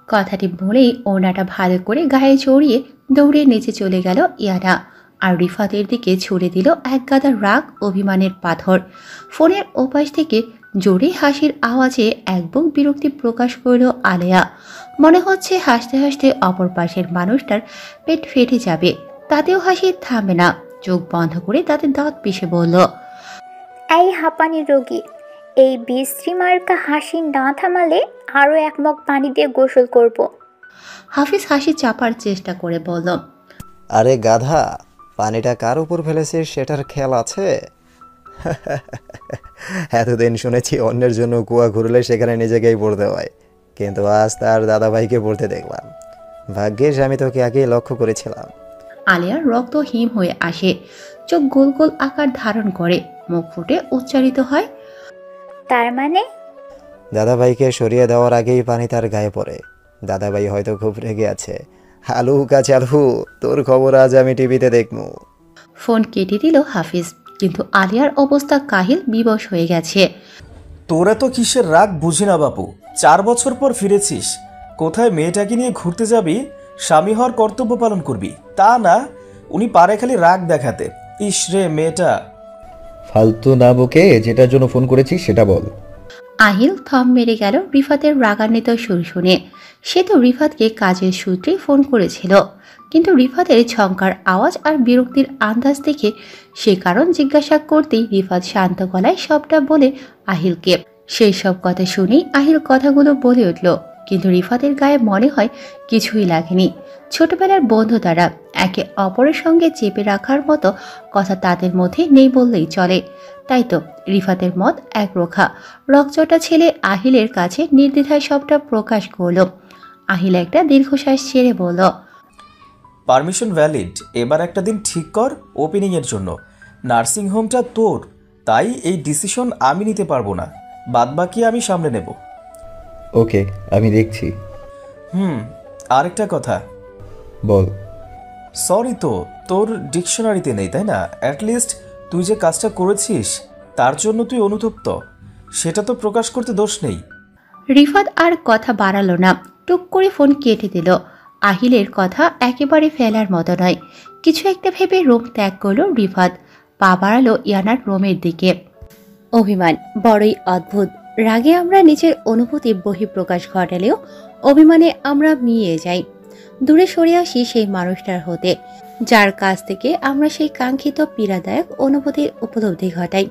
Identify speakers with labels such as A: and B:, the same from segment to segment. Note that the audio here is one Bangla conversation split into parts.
A: কথাটি বলেই ওড়নাটা ভালো করে গায়ে জড়িয়ে দৌড়ে নিচে চলে গেল ইয়ানা। আর রিফাতের দিকে ছুড়ে দিল এক গাদা রাগ অভিমানের পাথর। ফোনের ওপাশ থেকে জোরে হাসির আওয়াজে এক বুক বিরক্তি প্রকাশ করল আলেয়া। মনে হচ্ছে হাসতে হাসতে অপর পাশের মানুষটার পেট ফেটে যাবে, তাতেও হাসি থামে না। চোখ বন্ধ করে তাতে দাঁত পিষে বলল,
B: এই হাঁপানি রোগী, এই বিশ্রী মার্কা হাসি না থামালে আরও এক মগ পানি দিয়ে গোসল করব।
A: হাফিজ হাসি চাপার চেষ্টা করে বলল,
C: আরে গাধা, পানিটা কার উপর ফেলেছিস সেটার খেয়াল আছে? এতদিন শুনেছি অন্যের জন্য কুয়া ঘুরলে সেখানে নিজেকেই পড়তে হয়, কিন্তু আজ তার দাদাভাইকে পড়তে দেখলাম। ভাগ্যিস আমি তোকে আগেই লক্ষ্য করেছিলাম।
A: আলিয়ার রক্ত হিম হয়ে আসে, চোখ গোল গোল আকার ধারণ করে, মুখ ফুটে উচ্চারিত হয়,
B: তার মানে?
C: দাদাভাইকে সরিয়ে দেওয়ার আগেই পানি তার গায়ে পড়ে। দাদাভাই হয়তো খুব রেগে আছে। হালু কাচালু, তোর খবর আজ আমি টিভিতে দেখবো।
A: ফোন কেটে দিল হাফিজ, কিন্তু আলিয়ার অবস্থা কাহিল বিবশ হয়ে গেছে।
D: তোরা তো কিসের রাগ বুঝি না বাপু। 4 বছর পর ফিরেছিস, কোথায় মেয়েটাকে নিয়ে ঘুরতে যাবি, স্বামী হওয়ার কর্তব্য পালন করবি, তা না উনি পারে খালি রাগ দেখাতে। ইস রে মেয়েটা।
E: ফালতু না বকে যেটার জন্য ফোন করেছিস সেটা বল।
A: আহিল থম মেরে গেল রিফাতের রাগান্বিত সুর শুনে। সে তো রিফাতকে কাজের সূত্রে ফোন করেছিল, কিন্তু রিফাতের ঝঙ্কার আওয়াজ আর বিরক্তির আন্দাজ দেখে সে কারণ জিজ্ঞাসা করতেই রিফাত শান্ত গলায় সবটা বলে আহিলকে। সেই সব কথা শুনেই আহিল কথাগুলো বলে উঠল, কিন্তু রিফাতের গায়ে মনে হয় কিছুই লাগেনি। ছোটবেলার বন্ধু তারা, একে অপরের সঙ্গে চেপে রাখার মতো কথা তাদের মধ্যে নেই বললেই চলে। তাই তো রিফাতের মত একরোখা। রকচটা ছেলে আহিলের কাছে নির্দ্বিধায় সবটা প্রকাশ করল। আহিল একটা দীর্ঘশ্বাস ছেড়ে বলল,
D: পারমিশন ভ্যালিড। এবার একটা দিন ঠিক কর ওপেনিংয়ের জন্য। নার্সিংহোমটা তোর, তাই এই ডিসিশন আমি নিতে পারবো না, বাদবাকি আমি সামলে নেব।
E: ওকে, আমি দেখছি।
D: আরেকটা কথা।
E: বল।
D: সরি তো, তোর ডিকশনারিতে নেই তাই না? অ্যাটলিস্ট তুই যে কাজটা করেছিস তার জন্য তুই অনুতপ্ত, সেটা তো প্রকাশ করতে দোষ নেই।
A: রিফাত আর কথা বাড়ালো না, টুক করে ফোন কেটে দিল। আহিলের কথা একেবারে ফেলার মতো নয়। কিছু একটা ভেবে রুম ত্যাগ করলো রিফাত, পা বাড়ালো ইয়ানার রুমের দিকে। অভিমান বড়ই অদ্ভুত। রাগে আমরা নিজের অনুভূতি বহিঃপ্রকাশ ঘটালেও অভিমানে আমরা মিয়ে যাই, দূরে সরে আসি সেই মানুষটার হতে, যার কাছ থেকে আমরা সেই কাঙ্ক্ষিত পীড়াদায়ক অনুভূতির উপলব্ধি ঘটাই।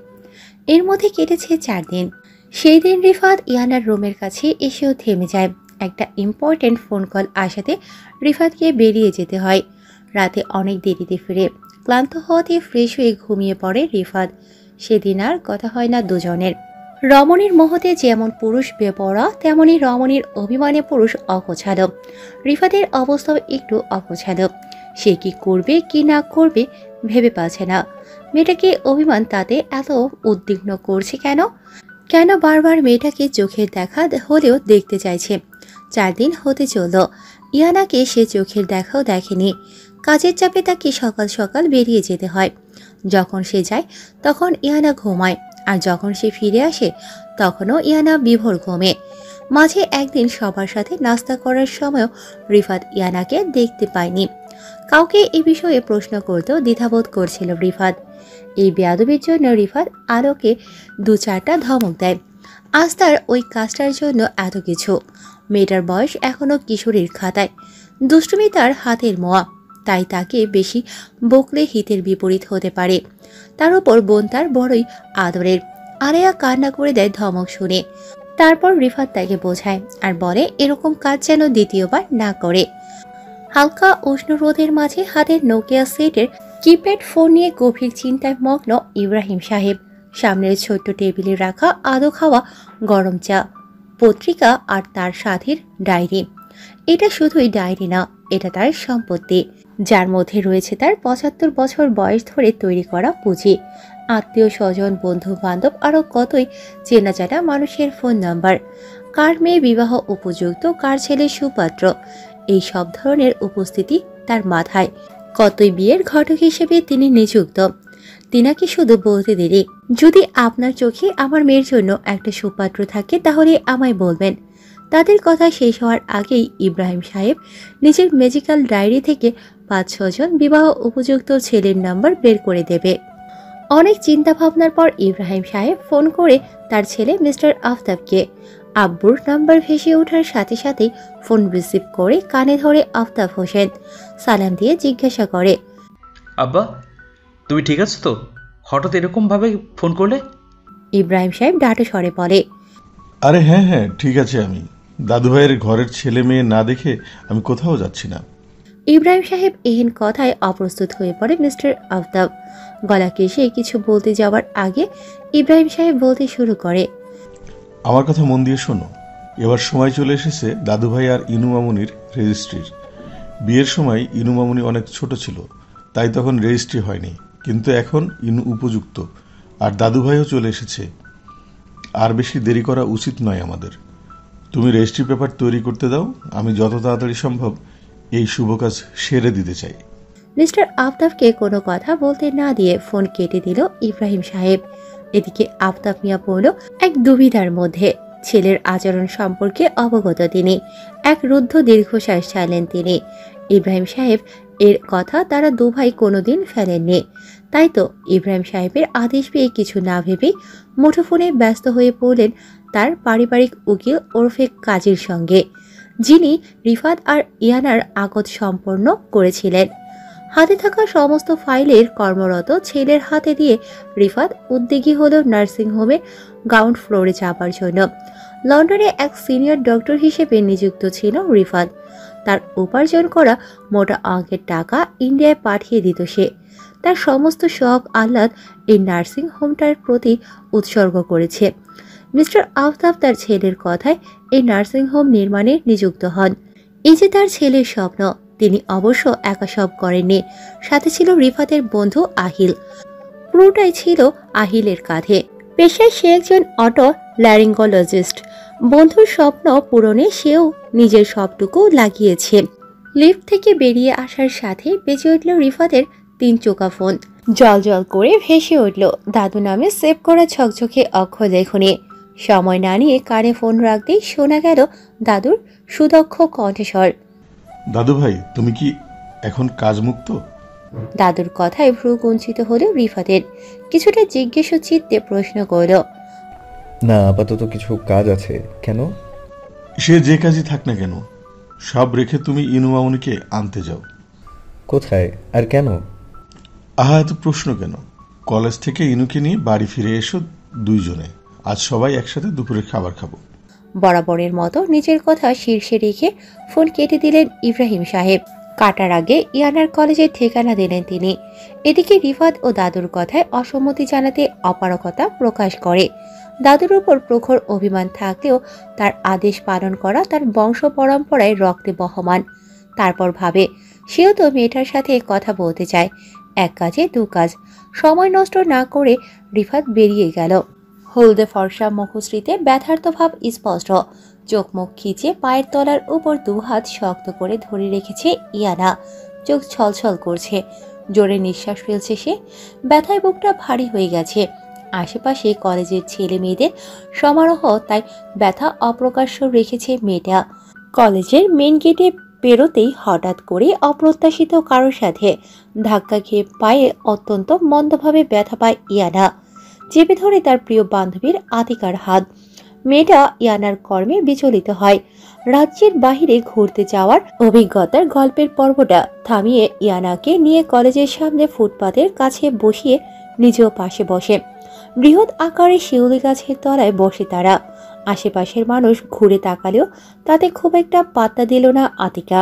A: এর মধ্যে কেটেছে 4 দিন। সেই দিন রিফাত ইয়ানার রুমের কাছে এসেও থেমে যায়। একটা ইম্পর্টেন্ট ফোন কল আসাতে রিফাতকে বেরিয়ে যেতে হয়। রাতে অনেক দেরিতে ফিরে ক্লান্ত হওয়াতে ফ্রেশ হয়ে ঘুমিয়ে পড়ে রিফাত। সেদিন আর কথা হয় না দুজনের। রমণীর মোহতে যেমন পুরুষ বেপরোয়া, তেমনি রমণীর অভিমানে পুরুষ অগোছালো। রিফাতের অবস্থাও একটু অগোছালো। সে কি করবে কি না করবে ভেবে পাচ্ছে না। মেয়েটাকে অভিমান তাতে এত উদ্বিগ্ন করছে কেন? কেন বারবার মেয়েটাকে চোখের দেখা হলেও দেখতে চাইছে? 4 দিন হতে চলল, ইয়ানাকে সে চোখের দেখাও দেখেনি। কাজের চাপে তাকে সকাল সকাল বেরিয়ে যেতে হয়। যখন সে যায় তখন ইয়ানা ঘুমায়, আর যখন সে ফিরে আসে তখনও ইয়ানা বিভোর ঘুমে। মাঝে একদিন সবার সাথে নাস্তা করার সময়ও রিফাত ইয়ানাকে দেখতে পায়নি। কাউকে এই বিষয়ে প্রশ্ন করতেও দ্বিধাবোধ করছিল রিফাত। এই বেয়াদবির জন্য রিফাত আলোকে 2-4টা ধমক দেয়। আজ তার ওই কাজটার জন্য এত কিছু। মেয়েটার বয়স এখনো কিশোরীর খাতায়, দুষ্টুমি তার হাতের মোয়া, তাই তাকে বেশি বকলে হিতের বিপরীত হতে পারে। তার উপর বোন তার বড়ই আদরের। আলেয়া কান্না করে দেয় ধমক শুনে। তারপর রিফাত তাকে বোঝায় আর বলে এরকম কাজ যেন দ্বিতীয়বার না করে। হালকা উষ্ণ রোদের মাঝে হাতের নোকিয়া সেটের কিপ্যাড ফোন নিয়ে গভীর চিন্তায় মগ্ন ইব্রাহিম সাহেব। সামনের ছোট্ট টেবিলে রাখা আদো খাওয়া গরম চা, পত্রিকা আর তার সাথীর ডায়েরি। এটা শুধুই ডায়েরি না, এটা তার সম্পত্তি, যার মধ্যে রয়েছে তার 75 বছর বয়স ধরে তৈরি করা পুঁজি, আত্মীয় স্বজন, বন্ধু বান্ধব, আরও কতই চেনাজানা মানুষের ফোন নাম্বার। কার মেয়ে বিবাহ উপযুক্ত, কার ছেলে সুপাত্র, এই সব ধরনের উপস্থিতি তার মাথায়। কতই বিয়ের ঘটক হিসেবে তিনি নিযুক্ত। তিনাকে শুধু বলতে দিলি, যদি আপনার চোখে আমার মেয়ের জন্য একটা সুপাত্র থাকে তাহলে আমায় বলবেন। তাদের কথা শেষ হওয়ার আগেই ইব্রাহিম সাহেব নিজের ম্যাজিক্যাল ডায়েরি থেকে 5-6 জন বিবাহ উপযুক্ত ছেলের নাম্বার বের করে দেবে। অনেক চিন্তা ভাবনার পর ইব্রাহিম সাহেব ফোন করে তার ছেলে মিস্টার আফতাবকে। আব্বুর নাম্বার ভেসে ওঠার সাথে সাথেই ফোন রিসিভ করে কানে ধরে আফতাব হোসেন সালাম দিয়ে জিজ্ঞাসা করে,
F: আব্বা, তুমি ঠিক আছো তো? হঠাৎ এরকমভাবে ফোন করলে?
A: ইব্রাহিম সাহেব ডাঁটো স্বরে বলে,
G: আরে হ্যাঁ হ্যাঁ ঠিক আছে, আমি দাদুভাইয়ের ঘরের ছেলে মেয়ে না দেখে আমি কোথাও যাচ্ছি না।
A: ইব্রাহিম সাহেব এহেন কথায় অপ্রস্তুত হয়ে পড়ে মিস্টার আফতাব। গলা কেশে কিছু বলতে যাওয়ার আগে ইব্রাহিম সাহেব বলতে শুরু করে,
G: আমার কথা মন দিয়ে শোনো, এবার সময় চলে এসেছে দাদুভাই আর ইনু মামুনির রেজিস্ট্রির। বিয়ের সময় ইনু মামুনি অনেক ছোট ছিল, তাই তখন রেজিস্ট্রি হয়নি, কিন্তু এখন ইনু উপযুক্ত আর দাদুভাইও চলে এসেছে। আর বেশি দেরি করা উচিত নয় আমাদের। তুমি রেজিস্ট্রি পেপার তৈরি করতে দাও, আমি যত তাড়াতাড়ি সম্ভব এই শুভ কাজ সেরে দিতে চাই।
A: মিস্টার আফতাবকে কোনো কথা বলতে না দিয়ে ফোন কেটে দিল ইব্রাহিম সাহেব। এদিকে আফতাব মিয়া পড়ল এক দুবিধার মধ্যে। ছেলের আচরণ সম্পর্কে অবগত তিনি। এক রুদ্ধ দীর্ঘশ্বাস ছাড়লেন তিনি। ইব্রাহিম সাহেব এর কথা তারা দুভাই কোনোদিন ফেলেননি। তাই তো ইব্রাহিম সাহেবের আদেশ পেয়ে কিছু না ভেবেই মুঠোফোনে ব্যস্ত হয়ে পড়লেন তার পারিবারিক উকিল ওরফে কাজীর সঙ্গে, যিনি রিফাত আর ইয়ানার আকদ সম্পন্ন করেছিলেন। হাতে থাকা সমস্ত ফাইলের কর্মরত ছেলের হাতে দিয়ে রিফাত উদ্যোগী হল নার্সিংহোমের গ্রাউন্ড ফ্লোরে যাবার জন্য। লন্ডনে এক সিনিয়র ডক্টর হিসেবে নিযুক্ত ছিল রিফাত। তার উপার্জন করা মোটা অঙ্কের টাকা ইন্ডিয়ায় পাঠিয়ে দিত সে। তার সমস্ত শখ আহ্লাদ এই নার্সিং হোমটার প্রতি উৎসর্গ করেছে। মিস্টার আফতাব তার ছেলের কথায় এই নার্সিং হোম নির্মাণে নিযুক্ত হন। এই যে তার ছেলের স্বপ্ন, তিনি অবশ্য একা সব করেননি, সাথে ছিল রিফাতের বন্ধু আহিল। পুরোটাই ছিল আহিলের কাঁধে। পেশায় সে একজন অটো ল্যারিঙ্গোলজিস্ট। বন্ধুর স্বপ্ন পূরণে সেও নিজের সবটুকু লাগিয়েছে। লিফট থেকে বেরিয়ে আসার সাথে বেজে উঠল রিফাতের 3 চোকা ফোন। জল জল করে ভেসে উঠল দাদু নামে সেভ করা ঝকঝকে অক্ষর লেখনী। সময় না নিয়ে কানে ফোন রাখতেই শোনা গেল দাদুর সুদক্ষ কণ্ঠস্বর,
G: দাদুভাই, তুমি কি এখন কাজমুক্ত?
A: দাদুর কথায় ভ্রু কুঞ্চিত হলো রিফাতের। কিছুটা জিজ্ঞেস চিত্তে প্রশ্ন করল,
E: না, আপাতত কিছু কাজ আছে। কেন?
G: সে যে কাজই থাক না কেন, সব রেখে তুমি ইনু মামুনিকে আনতে যাও।
E: কোথায় আর কেন?
G: আহা, এত প্রশ্ন কেন? কলেজ থেকে ইনুকে নিয়ে বাড়ি ফিরে এসো দুইজনে। আজ সবাই একসাথে দুপুরের খাবার খাবো।
A: বরাবরের মতো নিজের কথা শীর্ষে রেখে ফোন কেটে দিলেন ইব্রাহিম সাহেব। কাটার আগে ইয়ানার কলেজের ঠিকানা দিলেন তিনি। এদিকে রিফাত ও দাদুর কথায় অসম্মতি জানাতে অপারগতা প্রকাশ করে। দাদুর উপর প্রখর অভিমান থাকলেও তার আদেশ পালন করা তার বংশ পরম্পরায় রক্তে বহমান। তারপর ভাবে সেও তো মেয়েটার সাথে কথা বলতে চায়। এক কাজে 2 কাজ। সময় নষ্ট না করে রিফাত বেরিয়ে গেল। হলদে ফর্সা মুখশ্রীতে ব্যথার্থ ভাব স্পষ্ট। চোখ মুখ খিচে পায়ের তলার উপর 2 হাত শক্ত করে ধরে রেখেছে ইয়ানা। চোখ ছলছল করছে, জোরে নিঃশ্বাস ফেলছে সে। ব্যথায় বুকটা ভারী হয়ে গেছে। আশেপাশে কলেজের ছেলে মেয়েদের সমারোহ, তাই ব্যথা অপ্রকাশ্য রেখেছে মেয়েটা। কলেজের মেন গেটে পেরোতেই হঠাৎ করে অপ্রত্যাশিত কারোর সাথে ধাক্কা খেয়ে পায়ে অত্যন্ত মন্দভাবে ব্যথা পায় ইয়ানা। চেপে ধরে তার প্রিয় বান্ধবীর আতিকার হাত। মেয়েটা ইয়ানার কর্মে বিচলিত হয়। রাজ্যের বাহিরে ঘুরতে যাওয়ার অভিজ্ঞতার গল্পের পর্বটা থামিয়ে ইয়ানাকে নিয়ে কলেজের সামনে ফুটপাতের কাছে বসিয়ে নিজেও পাশে বসে। বৃহৎ আকারে শিউলি গাছের তলায় বসে তারা। আশেপাশের মানুষ ঘুরে তাকালেও তাতে খুব একটা পাত্তা দিল না আতিকা।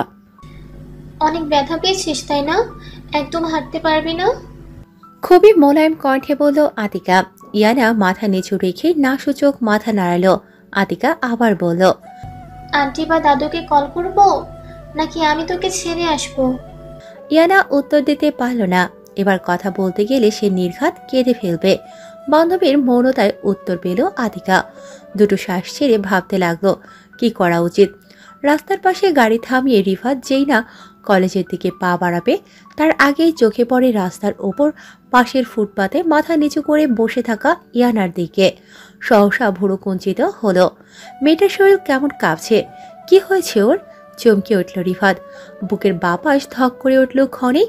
H: অনেক ব্যথা পেয়েছিস তাই না? একদম হাঁটতে পারবি না?
A: খুবই মোলায়েম কণ্ঠে বলল আতিকা। ইয়ানা মাথা নিচু রেখে নাসূচক মাথা নাড়াল। আতিকা আবার বলল,
H: আন্টি বা দাদুকে কল করব, নাকি আমি তোকে ছেড়ে আসবো?
A: ইয়ানা উত্তর দিতে পারল না। এবার কথা বলতে গেলে সে নির্ঘাত কেঁদে ফেলবে। বান্ধবীর মৌনতায় উত্তর পেল আতিকা। 2 শ্বাস ছেড়ে ভাবতে লাগলো কি করা উচিত। রাস্তার পাশে গাড়ি থামিয়ে রিফাত যেই না কলেজের দিকে পা বাড়াবে তার আগেই চোখে পড়ে রাস্তার ওপর পাশের ফুটপাতে মাথা নিচু করে বসে থাকা ইয়ানার দিকে। সহসা ভুরু কুঞ্চিত হলো। মেয়েটার শরীর কেমন কাঁপছে। কি হয়েছে ওর? চমকে উঠল রিফাত। বুকের বাপাস ধক করে উঠল ক্ষণে।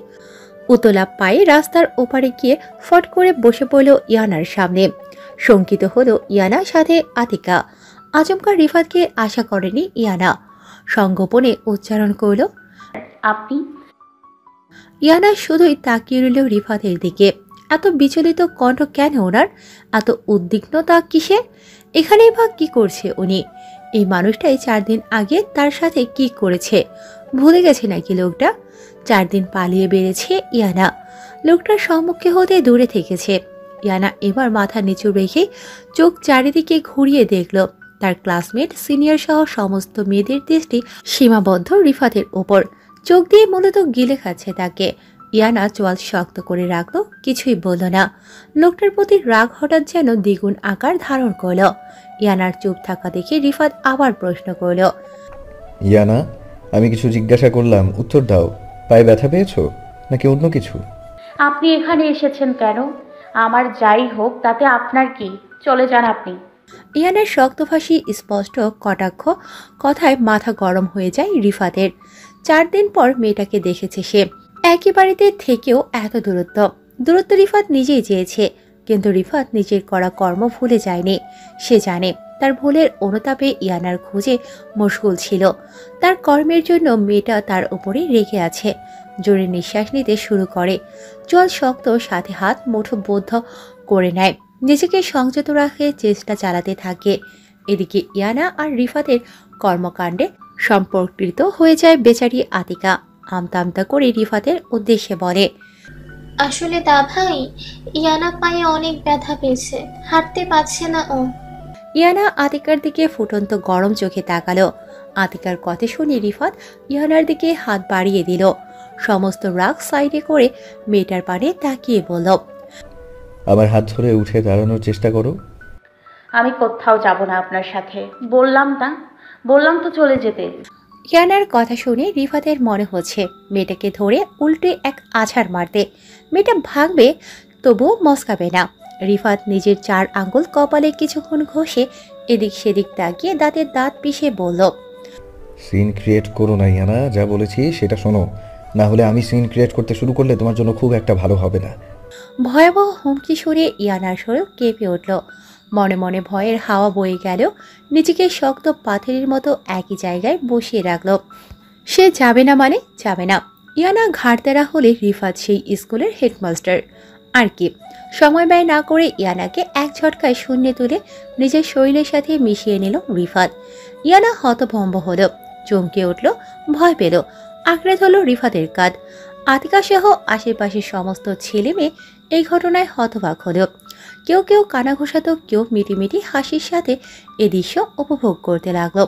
A: উতলা পায়ে রাস্তার ওপারে গিয়ে ফট করে বসে পড়ল ইয়ানার সামনে। শঙ্কিত হলো ইয়ানা, সাথে আতিকা। আচমকা রিফাতকে আশা করেনি ইয়ানা। সংগোপনে উচ্চারণ করল,
I: আপনি?
A: ইয়ানা শুধুই তাকিয়ে রইল রিফাতের দিকে। এত বিচলিত কণ্ঠ কেন ওনার? এত উদ্বিগ্নতা কিসের? এখানেই বা কি করছে উনি? এই মানুষটাই 4 দিন আগে তার সাথে কি করেছে ভুলে গেছে নাকি লোকটা? 4 দিন পালিয়ে বেড়েছে ইয়ানা। লোকটার সম্মুখে হতে দূরে থেকেছে। ইয়ানা এবার মাথা নিচু রেখে চোখ চারিদিকে ঘুরিয়ে দেখল। তার ক্লাসমেট, সিনিয়র সহ সমস্ত মেয়েদের দৃষ্টি সীমাবদ্ধ রিফাতের ওপর। চোখ দিয়ে মূলত গিলে খাচ্ছে তাকে। ইয়ানা চোয়াল শক্ত করে রাখল, কিছুই বলল না। লোকটার প্রতি রাগ হঠাৎ যেন দ্বিগুণ আকার ধারণ করল। ইয়ানার চুপ থাকা দেখে রিফাত আবার প্রশ্ন করল,
E: ইয়ানা, আমি কিছু জিজ্ঞাসা করলাম, উত্তর দাও। পায়ে ব্যথা পেয়েছো নাকি অন্য কিছু?
I: আপনি এখানে এসেছেন কেন? আমার যাই হোক তাতে আপনার কি? চলে যান আপনি।
A: ইয়ানার শক্তভাষী স্পষ্ট কটাক্ষ কথায় মাথা গরম হয়ে যায় রিফাতের। 4 দিন পর মেয়েটাকে দেখেছে সে। একই বাড়িতে থেকেও এত দূরত্ব রিফাত নিজেই চেয়েছে। কিন্তু রিফাত নিজের করা কর্ম ভুলে যায়নি। সে জানে তার ভুলের অনুতাপে ইয়ানার খোঁজে মশগুল ছিল। তার কর্মের জন্য মেয়েটা তার উপরে রেগে আছে। জোরে নিঃশ্বাস নিতে শুরু করে। চোয়াল শক্ত, সাথে হাত মুঠোবদ্ধ করে নেয়। নিজেকে সংযত রাখে চেষ্টা চালাতে থাকে। এদিকে ইয়ানা আর রিফাতের কর্মকাণ্ডে সম্পর্কিত হয়ে যায় বেচারি আতিকা। আমতা আমতা করে রিফাতের উদ্দেশ্যে বলে,
H: আসলে দা ভাই, ইয়ানা পায়ে অনেক ব্যথা পেয়েছে, হাঁটতে পারছে না ও।
A: ইয়ানা আতিকার দিকে ফুটন্ত গরম চোখে তাকালো। আতিকার কথা শুনে রিফাত ইয়ানার দিকে হাত বাড়িয়ে দিল। সমস্ত রাগ সাইডে করে মেয়েটার পানে তাকিয়ে বলল,
E: আমার হাত ধরে উঠে দাঁড়ানোর চেষ্টা করো।
I: আমি কোথাও যাব না আপনার সাথে। বললাম তো চলে যেতে।
A: ইয়ানার কথা শুনে রিফাতের মনে হচ্ছে মেয়েটাকে ধরে উল্টে এক আছাড় মারতে। মেয়েটা ভাগবে, তবুও মস্কাবে না। রিফাত নিজের 4 আঙ্গুল কপালে কিছুক্ষণ ঘষে এদিক সেদিক তাকিয়ে দাঁতের দাঁত পিষে বলল,
E: সিন ক্রিয়েট করো না ইয়ানা, যা বলেছি সেটা শোনো। না হলে আমি সিন ক্রিয়েট করতে শুরু করলে তোমার জন্য খুব একটা ভালো হবে না।
A: ভয়াবহ হুমকি শুনে ইয়ানার শরীর কেঁপে উঠল। মনে মনে ভয়ের হাওয়া বয়ে গেল। নিজেকে শক্ত পাথরের মতো একই জায়গায় বসিয়ে রাখল। সে যাবে না মানে যাবে না। ইয়ানা ঘাড়তেরা হলে রিফাত সেই স্কুলের হেডমাস্টার। আর কি, সময় ব্যয় না করে ইয়ানাকে এক ঝটকায় শূন্যে তুলে নিজের শরীরের সাথে মিশিয়ে নিল রিফাত। ইয়ানা হতভম্ব হলো, চমকে উঠল, ভয় পেল, আঁকড়ে ধরল রিফাতের কাঁধ। আতিকা সহ আশেপাশের সমস্ত ছেলে মেয়ে এই ঘটনায় হতবাক হলো। কেউ কেউ কানা ঘোষাতো, কেউ মিটিমিটি হাসির সাথে এ দৃশ্য উপভোগ করতে লাগলো।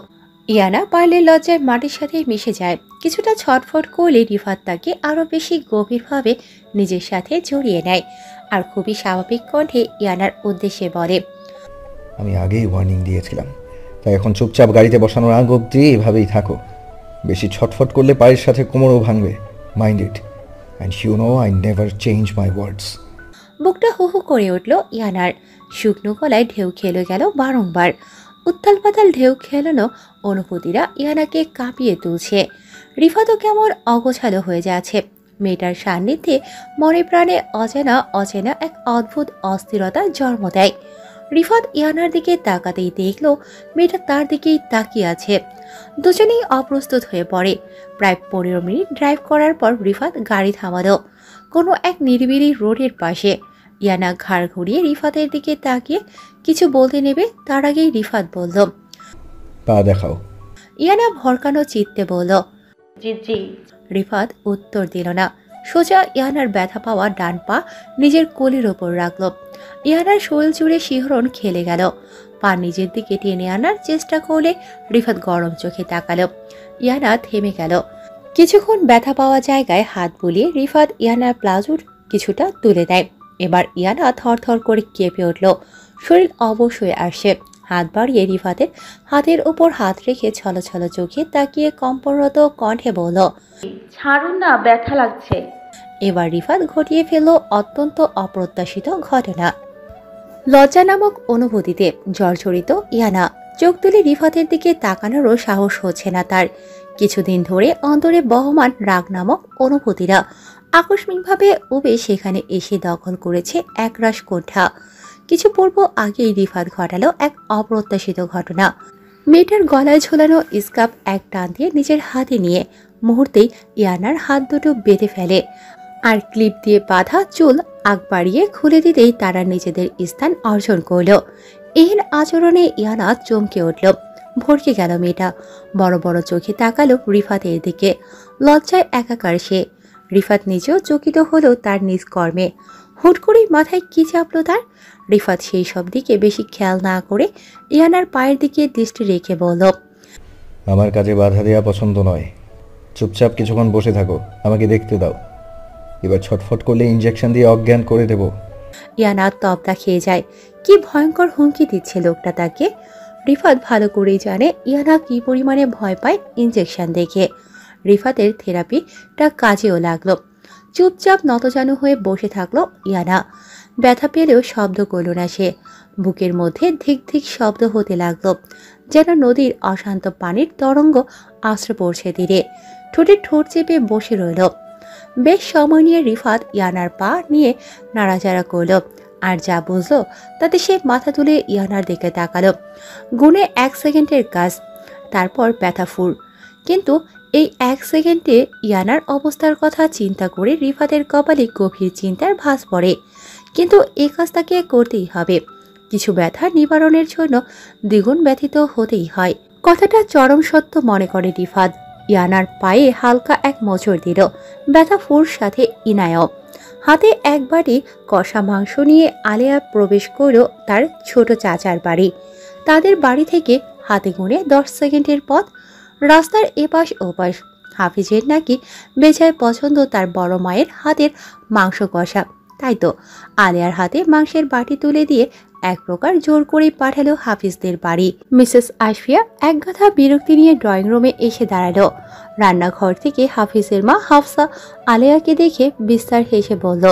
A: ইয়ানা পারলে লজ্জায় মাটির সাথে মিশে যায়। কিছুটা ছটফট করলে রিফাত তাকে আরো বেশি গভীরভাবে নিজের সাথে জড়িয়ে নেয় আর খুবই স্বাভাবিক কণ্ঠে ইয়ানার উদ্দেশ্যে বলে,
E: আমি আগেই ওয়ার্নিং দিয়েছিলাম, তাই এখন চুপচাপ গাড়িতে বসানোর আগ অব্দি এভাবেই থাকো। বেশি ছটফট করলে পায়ের সাথে কোমরও ভাঙবে। Mind it, and you know I never change my words.
A: বুকটা হু হু করে উঠল ইয়ানার। শুকনো গলায় ঢেউ খেলে গেল বারংবার। উত্তাল পাতাল ঢেউ খেলানো অনুভূতিরা ইয়ানাকে কাঁপিয়ে তুলছে। রিফাতও কেমন অগোছালো হয়ে যাচ্ছে। মেয়েটার সান্নিধ্যে মনে প্রাণে অচেনা এক অদ্ভুত অস্থিরতার জন্ম দেয়। রিফাত ইয়ানার দিকে তাকাতেই দেখল মেয়েটা তার দিকেই তাকিয়ে আছে। দুজনেই অপ্রস্তুত হয়ে পড়ে। প্রায় 15 মিনিট ড্রাইভ করার পর রিফাত গাড়ি থামালো কোনো এক নিরিবিলি রোডের পাশে। ইয়ানা ঘাড় ঘুরিয়ে রিফাতের দিকে তাকিয়ে কিছু বলতে নেবে, তার আগেই রিফাত বলল,
E: পা দেখাও।
A: ইয়ানা ভরকানো চিত্তে বলল,
I: জি।
A: রিফাত উত্তর দিল না। সোজা ইয়ানার ব্যথা পাওয়া ডান পা নিজের কোলের ওপর রাখল। ইয়ানার শরীর জুড়ে শিহরণ খেলে গেল। পা নিজের দিকে টেনে আনার চেষ্টা করলে রিফাত গরম চোখে তাকালো। ইয়ানা থেমে গেল। কিছুক্ষণ ব্যথা পাওয়া জায়গায় হাত বুলিয়ে রিফাত ইয়ানার প্লাজোর কিছুটা তুলে দেয়। এবার ইয়ানা থরথর করে কেঁপে উঠল। শরীর অবশ হয়ে আসে। হাত বাড়িয়ে রিফাতের হাতের উপর হাত রেখে ছলছল চোখে তাকিয়ে কম্পনরত কণ্ঠে বলল,
I: ছাড়ুন না, ব্যথা লাগছে।
A: এবার রিফাত ঘটিয়ে ফেলল অত্যন্ত অপ্রত্যাশিত ঘটনা। লজ্জা নামক অনুভূতিতে জর্জরিত ইয়ানা চোখ তুলে রিফাতের দিকে তাকানোরও সাহস হচ্ছে না তার। কিছুদিন ধরে অন্তরে বহমান রাগ নামক অনুভূতিরা আকস্মিকভাবে উবে সেখানে এসে দখল করেছে একরাশ কোঠা। কিছু পূর্ব আগেই রিফাত ঘটালো এক অপ্রত্যাশিত ঘটনা। মেয়েটার গলায় ঝোলানো স্কার্ফ এক টান দিয়ে নিজের হাতে নিয়ে মুহূর্তেই ইয়ানার হাত দুটো বেঁধে ফেলে, আর ক্লিপ দিয়ে বাঁধা চুল আগ বাড়িয়ে খুলে দিতেই তারা নিজেদের স্থান অর্জন করল। এর আচরণে ইয়ানা চমকে উঠল, ভরকে গেল মেয়েটা। বড় বড় চোখে তাকালো রিফাতের দিকে, লজ্জায় একাকার সে। রিফাত নিজেও চকিত হলো তার নিজ কর্মে। হুট করেই মাথায় কি চাপলো তার। রিফাত সেই সব দিকে বেশি খেয়াল না করে ইয়ানার পায়ের দিকে দৃষ্টি রেখে বলল,
E: আমার কাজে বাধা দেওয়া পছন্দ নয়, চুপচাপ কিছুক্ষণ বসে থাকো, আমাকে দেখতে দাও। এবার ছটফট করলে ইনজেকশন দিয়ে অজ্ঞান করে দেব।
A: ইয়ানা তবদা খেয়ে যায়। কি ভয়ঙ্কর হুমকি দিচ্ছে লোকটা তাকে। রিফাত ভালো করেই জানে ইয়ানা কি পরিমাণে ভয় পায় ইনজেকশন দেখে। রিফাতের থেরাপিটা কাজেও লাগলো। চুপচাপ নতজানু হয়ে বসে থাকলো ইয়ানা। ব্যথা পেলেও শব্দ করল না সে। বুকের মধ্যে ধিক ধিক শব্দ হতে লাগলো, যেন নদীর অশান্ত পানির তরঙ্গ আশ্রয় পড়ছে তীরে। ঠোঁটে ঠোঁট চেপে বসে রইল। বেশ সময় নিয়ে রিফাত ইয়ানার পা নিয়ে নাড়াচাড়া করল, আর যা বুঝলো তাতে সে মাথা তুলে ইয়ানার দিকে তাকালো। গুনে 1 সেকেন্ডের কাজ, তারপর ব্যথা ফুর। কিন্তু এই 1 সেকেন্ডে ইয়ানার অবস্থার কথা চিন্তা করে রিফাতের কপালে গভীর চিন্তার ভাঁজ পড়ে। কিন্তু এই কাজ তাকে করতেই হবে। কিছু ব্যথা নিবারণের জন্য দ্বিগুণ ব্যথিত হতেই হয়। কথাটা চরম সত্য মনে করে রিফাত। ইয়ানার পায়ে হালকা এক মোচড় দিল। ব্যথা ফুর সাথে ইনায়ও। হাতে এক বাটি কষা মাংস নিয়ে আলেয়া প্রবেশ করল তার ছোট চাচার বাড়ি। তাদের বাড়ি থেকে হাতে গুনে 10 সেকেন্ডের পথ। রাস্তার এপাশ ওপাশ। হাফিজের নাকি বেজায় পছন্দ তার বড় মায়ের হাতের মাংস কষা। তাই তো আলেয়ার হাতে মাংসের বাটি তুলে দিয়ে এক প্রকার জোর করে পাঠালো হাফিজদের বাড়ি। মিসেস আশফিয়া একগাথা বিরক্তি নিয়ে ড্রয়িং রুমে এসে দাঁড়ালো। রান্নাঘর থেকে হাফিজের মা হাফসা আলেয়াকে দেখে বিস্তার হেসে বলল,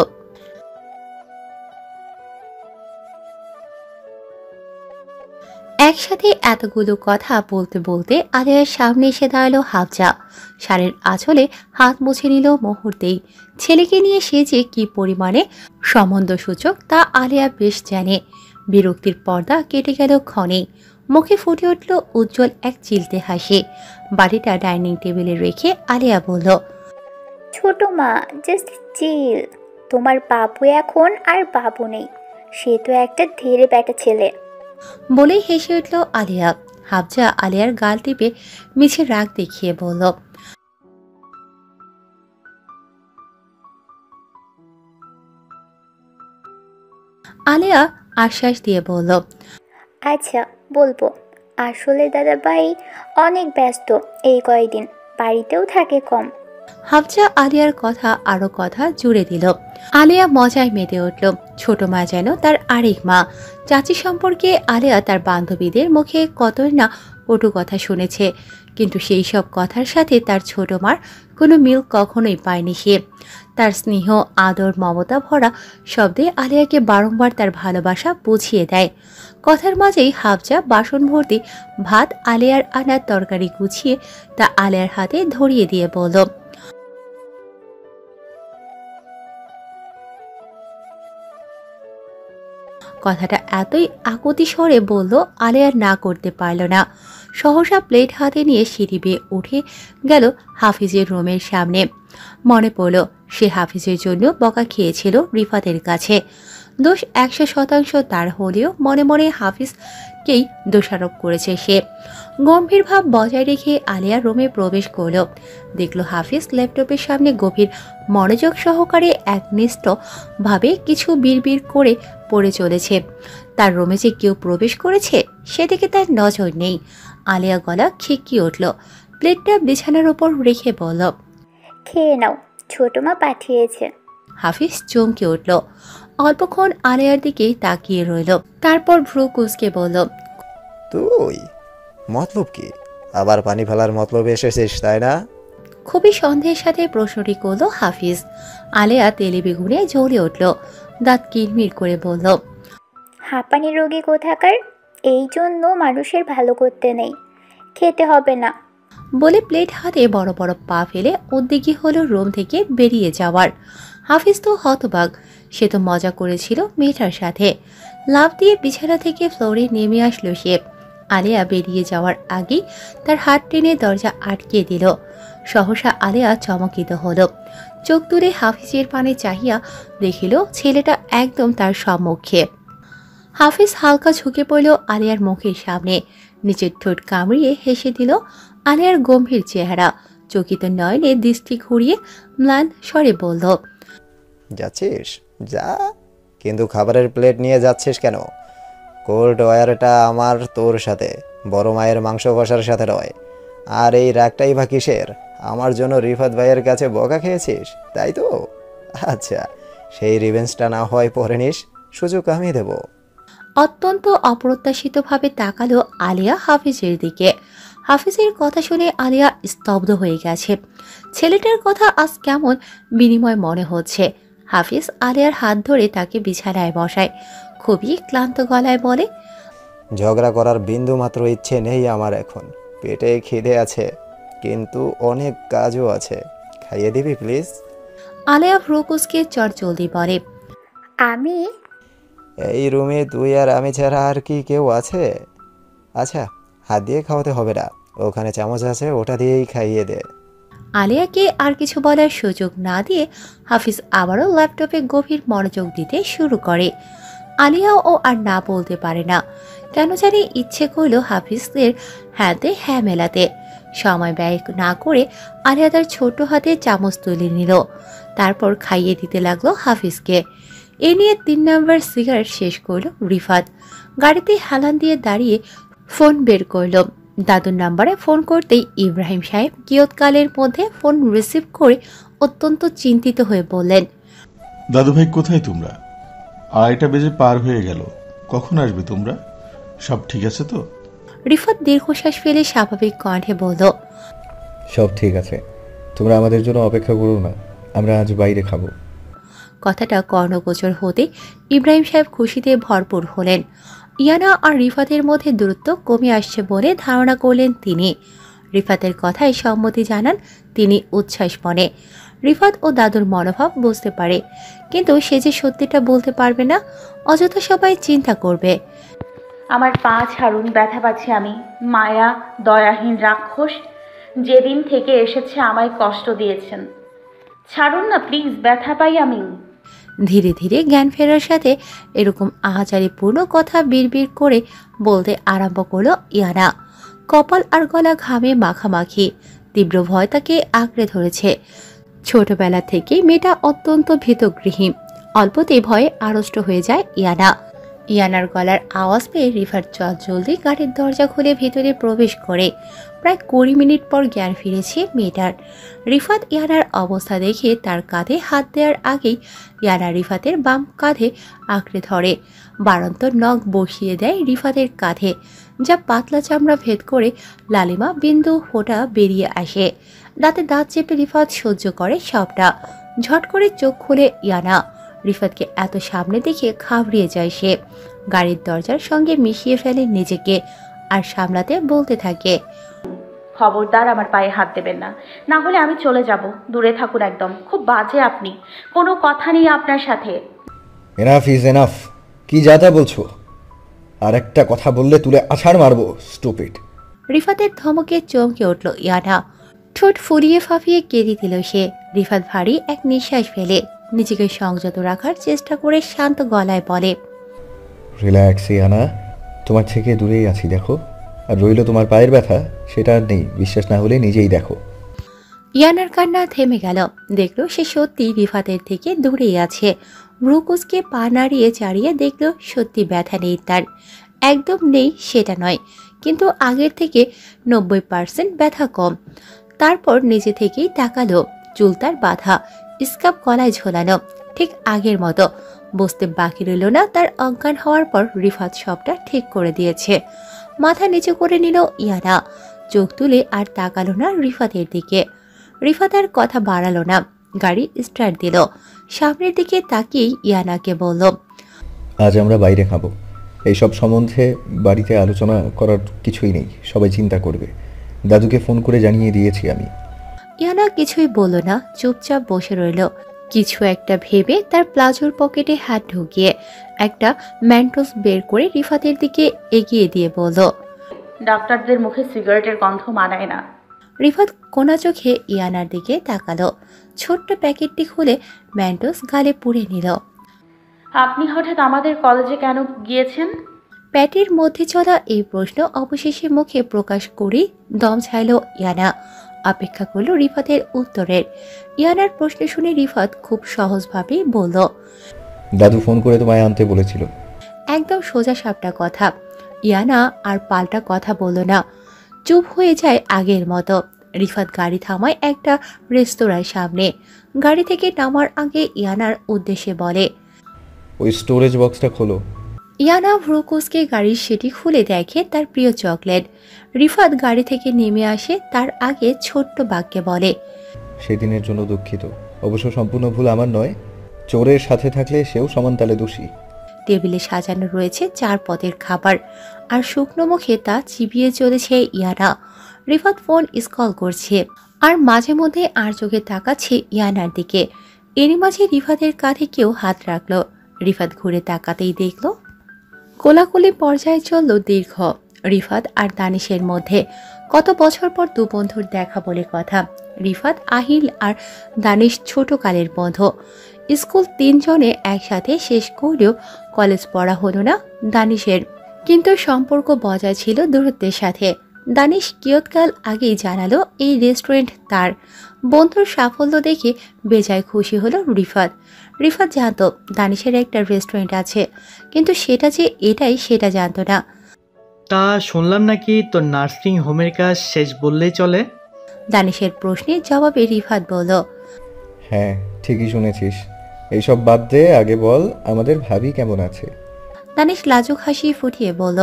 A: একসাথে এতগুলো কথা বলতে বলতে আলেয়ার সামনে এসে দাঁড়ালো হাফজা। শাড়ির আঁচলে হাত মুছে নিল মুহূর্তেই। ছেলেকে নিয়ে সে যে কি পরিমাণে সম্বন্ধসূচক তা আলেয়া বেশ জানে। বিরক্তির পর্দা কেটে গেল ক্ষণে। মুখে ফুটে উঠল উজ্জ্বল এক চিলতে হাসি। বাড়িটা ডাইনিং টেবিলে রেখে আলেয়া বলল,
B: ছোট মা, জাস্ট চিল। তোমার বাবু এখন আর বাবু নেই, সে তো একটা ধীরে ব্যাটা ছেলে।
A: বলেই হেসে উঠল আলিয়া। হাফজা আলিয়ার গাল টিপে মিছে রাগ দেখিয়ে বলল, আলিয়া আশ্বাস দিয়ে বলল,
B: আচ্ছা বলবো। আসলে দাদা ভাই অনেক ব্যস্ত এই কয়েকদিন, বাড়িতেও থাকে কম।
A: হাফজা আলিয়ার কথা আরো কথা জুড়ে দিল। আলিয়া মজায় মেতে উঠল। ছোট মা যেন তার আরেক মা। চাচি সম্পর্কে আলিয়া তার বান্ধবীদের মুখে কতই না কটু কথা শুনেছে, কিন্তু সেই সব কথার সাথে তার ছোট মার কোনো মিল কখনোই পায়নি সে। তার স্নেহ, আদর, মমতা ভরা শব্দে আলিয়াকে বারংবার তার ভালোবাসা বুঝিয়ে দেয়। কথার মাঝেই হাফজা বাসন ভর্তি ভাত আলিয়ার আনার তরকারি গুছিয়ে তা আলিয়ার হাতে ধরিয়ে দিয়ে বলল, কথাটা এতই আকুতি স্বরে বলল আলিয়া না করতে পারল না। সহসা প্লেট হাতে নিয়ে সিঁড়ি বেয়ে উঠে গেল হাফিজের রুমের সামনে। মনে পড়ল সে হাফিজের জন্য বকা খেয়েছিল রিফাতের কাছে। দোষ 100% তার হলেও মনে মনে হাফিজকেই দোষারোপ করেছে সে। গম্ভীর ভাব বজায় রেখে আলিয়া রুমে প্রবেশ করল। দেখল হাফিজ ল্যাপটপের সামনে গভীর মনোযোগ সহকারে একনিষ্ঠ ভাবে কিছু বিড়বিড় করে পড়ে চলেছে। তার রুমে যে কেউ প্রবেশ করেছে সেদিকে তার নজর নেই। আলিয়া গলা খিকিয়ে উঠল। প্লেটটা বিছানার উপর রেখে বলল,
B: খেয়ে নাও, ছোট মা পাঠিয়েছে।
A: হাফিজ চমকে উঠল। অল্পক্ষণ আলিয়ার দিকে তাকিয়ে রইল, তারপর ভ্রু কুঁচকে বলল,
C: তুই? মতলব কি? আবার পানি ফেলার মতলবে এসেছিস তাই না?
A: খুবই সন্দেহের সাথে প্রশ্নটি করল হাফিজ। আলেয়া তেলে বেগুনে জ্বলে উঠল, দাঁত কিরমির করে বলল,
B: হাঁপানি রোগী কোথাকার, এই জন্য মানুষের ভালো করতে নেই, খেতে হবে না।
A: বলে প্লেট হাতে বড় বড় পা ফেলে উদ্যোগী হলো রুম থেকে বেরিয়ে যাওয়ার। হাফিজ তো হতবাক, সে তো মজা করেছিল মেয়েটার সাথে। লাফ দিয়ে বিছানা থেকে ফ্লোরে নেমে আসলো সে। আলেয়া বেরিয়ে যাওয়ার আগেই তার হাত টেনে দরজা আটকে দিল। সহসা আলেয়া চমকিত হলো, চোখ তুলে হাফিজের পানে চাহিয়া দেখিল ছেলেটা একদম তার সম্মুখে। হাফিজ হালকা ঝুঁকে পড়ল আলিয়ার মুখের সামনে, নিচের ঠোঁট কামড়িয়ে হেসে দিল। আলিয়ার গম্ভীর চেহারা, চকিত নয়নে দৃষ্টি ঘুরিয়ে ম্লান স্বরে বলল,
C: যাচ্ছিস যা, কিন্তু খাবারের প্লেট নিয়ে যাচ্ছিস কেন? কোল্ড ওয়ারটা আমার তোর সাথে, বড় মায়ের মাংস কষার সাথে নয়। আর এই রাগটাই বা কিসের? আমার জন্য রিফাত ভাইয়ের কাছে বকা খেয়েছিস তাই তো? আচ্ছা, সেই রিভেঞ্জটা না হয় পরে নিস, সুযোগ আমি দেব।
A: অত্যন্ত অপ্রত্যাশিতভাবে তাকালো আলিয়া হাফিজের দিকে। হাফিজের কথা শুনে আলিয়া স্তব্ধ হয়ে গেছে। ছেলেটার কথা আজ কেমন বিনিময় মনে হচ্ছে। হাফিজ আলিয়ার হাত ধরে তাকে বিছানায় বসায়, খুবই ক্লান্ত গলায় বলে,
C: ঝগড়া করার বিন্দু মাত্র ইচ্ছে নেই আমার এখন। পেটে খিদে আছে, কিন্তু অনেক কাজও আছে। খাইয়ে দিবি প্লিজ?
A: আলিয়া ভ্রুকুসকে চটজলদি বলে,
B: আমি
C: এই রুমে তুই আর আমি ছাড়া আর কি কেউ আছে? আচ্ছা, হাত দিয়ে খাওয়াতে হবে না, ওখানে চামচ আছে, ওটা দিয়েই খাইয়ে দে।
A: আলিয়াকে আর কিছু বলার সুযোগ না দিয়ে হাফিজ আবারও ল্যাপটপে গভীর মনোযোগ দিতে শুরু করে। আলিয়াও আর না বলতে পারে না, কেন জানি ইচ্ছে করল হাফিজদের হাতে হ্যাঁ মেলাতে। সময় ব্যয় না করে আলিয়া তার ছোট হাতে চামচ তুলে নিল, তারপর খাইয়ে দিতে লাগলো হাফিজকে। এ নিয়ে 3 নম্বর সিগারেট শেষ করল রিফাত। গাড়িতে হেলান দিয়ে দাঁড়িয়ে ফোন বের করল। দাদুর নাম্বারে ফোন করতেই ইব্রাহিম সাহেব কিয়ৎকালের মধ্যে ফোন রিসিভ করে অত্যন্ত চিন্তিত হয়ে বললেন,
G: দাদু ভাই কোথায় তোমরা? 2:30 বেজে পার হয়ে গেল, কখন আসবে তোমরা? সব ঠিক আছে তো?
A: রিফাত দীর্ঘশ্বাস ফেলে স্বাভাবিক কণ্ঠে বলল,
E: সব ঠিক আছে, তোমরা আমাদের জন্য অপেক্ষা করো না, আমরা আজ বাইরে খাবো।
A: কথাটা কর্ণগোচর হতে ইব্রাহিম সাহেব খুশিতে ভরপুর হলেন। ইয়ানা আর রিফাতের মধ্যে দূরত্ব কমে আসছে বলে ধারণা করলেন তিনি। রিফাতের কথায় সম্মতি জানান তিনি উচ্ছ্বাস মনে। রিফাত ও দাদুর মনোভাব বুঝতে পারে, কিন্তু সে যে সত্যিটা বলতে পারবে না, অযথা সবাই চিন্তা করবে।
I: আমার পা ছাড়ুন, ব্যথা পাচ্ছি আমি। মায়া দয়াহীন রাক্ষস যেদিন থেকে এসেছে আমায় কষ্ট দিয়েছেন। ছাড়ুন না প্লিজ, ব্যথা পাই আমি।
A: ধীরে ধীরে জ্ঞান ফেরার সাথে এরকম আহাজারিপূর্ণ কথা বিড়বিড় করে বলতে আরম্ভ করলো ইয়ানা। কপাল আর গলা ঘামে মাখামাখি, তীব্র ভয় তাকে আঁকড়ে ধরেছে। ছোটবেলা থেকে মেয়েটা অত্যন্ত ভীতগৃহী, অল্পতেই ভয়ে আড়ষ্ট হয়ে যায় ইয়ানা। ইয়ানার গলার আওয়াজ পেয়ে রিফাত জলদি গাড়ির দরজা খুলে ভেতরে প্রবেশ করে। প্রায় 20 মিনিট পর জ্ঞান ফিরেছে মেয়েটার। রিফাত ইয়ানার অবস্থা দেখে তার কাঁধে হাত দেওয়ার আগেই ইয়ানা রিফাতের বাম কাঁধে আঁকড়ে ধরে, বাড়ন্ত নখ বসিয়ে দেয় রিফাতের কাঁধে, যা পাতলা চামড়া ভেদ করে লালিমা বিন্দু ফোঁটা বেরিয়ে আসে। দাঁতে দাঁত চেপে রিফাত সহ্য করে সবটা। ঝট করে চোখ খুলে ইয়ানা। রিফাতকে এত সামনে দেখে ঘাবড়িয়ে যায় সে। গাড়ির দরজার সঙ্গে মিশিয়ে ফেলে নিজেকে আর সামলাতে বলতে থাকে,
I: খবরদার আমার পায়ে হাত দেবেন না, না হলে আমি চলে যাব। দূরে থাকুন একদম, খুব বাজে আপনি, কোনো কথা নেই আপনার সাথে।
E: এনাফ ইজ এনাফ, কি যা তা বলছো? আর একটা কথা বললে তুলে আছাড় মারবো, স্টুপিড।
A: রিফাতের ধমকে চমকে উঠল ইয়ানা। ঠোঁট ফুলিয়ে ফাঁপিয়ে কেঁদে দিল সে। রিফাত ভারী এক নিঃশ্বাস ফেলে নিজেকে সংযত রাখার চেষ্টা করে শান্ত গলায় বলে,
E: রিল্যাক্স ইয়ানা, তোমার থেকে দূরেই আছি দেখো। আর রইল তোমার পায়ের ব্যথা, সেটা আর নেই, বিশ্বাস না হলে নিজেই দেখো।
A: ইয়ানার কান্না থেমে গেল। দেখলো সে সত্যি রিফাতের থেকে দূরেই আছে। ভ্রুকুসকে পা নাড়িয়ে চাড়িয়ে দেখলো সত্যি ব্যথা নেই তার। একদম নেই সেটা নয়, কিন্তু আগের থেকে 90% ব্যথা কম। তারপর নিজে থেকেই তাকালো, চুল তার বাঁধা, স্কার্ফ গলায় ঝোলানো, ঠিক আগের মতো। বুঝতে বাকি রইল না তার অজ্ঞান হওয়ার পর রিফাত সবটা ঠিক করে দিয়েছে। মাথা নিচু করে নিল ইয়ানা। চোখ তুলে আর তাকালো না রিফাতের দিকে। রিফাত আর কথা বাড়ালো না, গাড়ি স্টার্ট দিল। সামনের দিকে তাকিয়েই ইয়ানাকে বলল,
E: আজ আমরা বাইরে খাবো। এইসব সম্বন্ধে বাড়িতে আলোচনা করার কিছুই নেই, সবাই চিন্তা করবে। দাদুকে ফোন করে জানিয়ে দিয়েছি আমি।
A: ইয়ানা কিছুই বলল না, চুপচাপ বসে রইল। কিছু একটা ভেবে তার প্লাজোর পকেটে হাত ঢুকিয়ে একটা ম্যান্টোস বের করে রিফাতের দিকে এগিয়ে দিয়ে বলল,
I: ডাক্তারদের মুখে সিগারেটের গন্ধ মানায় না।
A: রিফাত কোনা চোখে ইয়ানার দিকে তাকালো। ছোট্ট প্যাকেটটি খুলে ম্যান্টোস গালে পুড়ে নিল।
I: আপনি হঠাৎ আমাদের কলেজে কেন গিয়েছেন?
A: প্যাটির মধ্যে চলা এই প্রশ্ন অবশেষে মুখে প্রকাশ করেই দম ছাইল ইয়ানা। অপেক্ষা করল রিফাতের উত্তরের। ইয়ানার প্রশ্ন শুনে রিফাত খুব সহজভাবেই বলল,
E: দাদু ফোন করে তোমায় আনতে বলেছিল।
A: একদম সোজা সাপটা কথা। ইয়ানা আর পাল্টা কথা বলল না, চুপ হয়ে যায় আগের মতো। রিফাত গাড়ি থামায় একটা রেস্তোরাঁর সামনে। গাড়ি থেকে নামার আগে ইয়ানার উদ্দেশ্যে বলে,
E: ওই স্টোরেজ বক্সটা খোলো।
A: ইয়ানা ভ্রুকুসকে গাড়ির সেটি খুলে দেখে তার প্রিয় চকলেট। রিফাত গাড়ি থেকে নেমে আসে, তার আগে ছোট্ট বাক্যে বলে,
E: সেদিনের জন্য দুঃখিত, অবশ্য সম্পূর্ণ ভুল আমার নয়। চোরের সাথে থাকলে সেও সমান তালে দোষী।
A: টেবিলে সাজানো রয়েছে 4 পদের খাবার, আর শুকনো মুখে তা চিবিয়ে চলেছে ইয়ানা। রিফাত ফোন স্কল করছে আর মাঝে মধ্যে আর চোখে তাকাচ্ছে ইয়ানার দিকে। এরই মাঝে রিফাতের কাঁধে কেউ হাত রাখলো। রিফাত ঘুরে তাকাতেই দেখল কোলাকুলি পর্যায়ে চলল দীর্ঘ। রিফাত আর দানিশের মধ্যে কত বছর পর দু বন্ধুর দেখা বলে কথা। রিফাত, আহিল আর দানিশ ছোটকালের বন্ধু। স্কুল 3 জনে একসাথে শেষ করলেও কলেজ পড়া হলো না দানিশের, কিন্তু সম্পর্ক বজায় ছিল দূরত্বের সাথে। দানিশ কিয়ৎকাল আগেই জানালো এই রেস্টুরেন্ট তার। বন্ধুর সাফল্য দেখে বেজায় খুশি হলো রিফাত। রিফাত জানতো দানিশের একটা রেস্টুরেন্ট আছে, কিন্তু সেটা যে এটাই সেটা জানতো না।
J: তা শুনলাম নাকি তোর নার্সিং হোমের কাজ শেষ বললেই চলে?
A: দানিশের প্রশ্নের জবাবে রিফাত বলল,
E: হ্যাঁ ঠিকই শুনেছিস। এইসব বাদ দে, আগে বল আমাদের ভাবি কেমন আছে।
A: দানিশ লাজুক হাসি ফুটিয়ে বলল,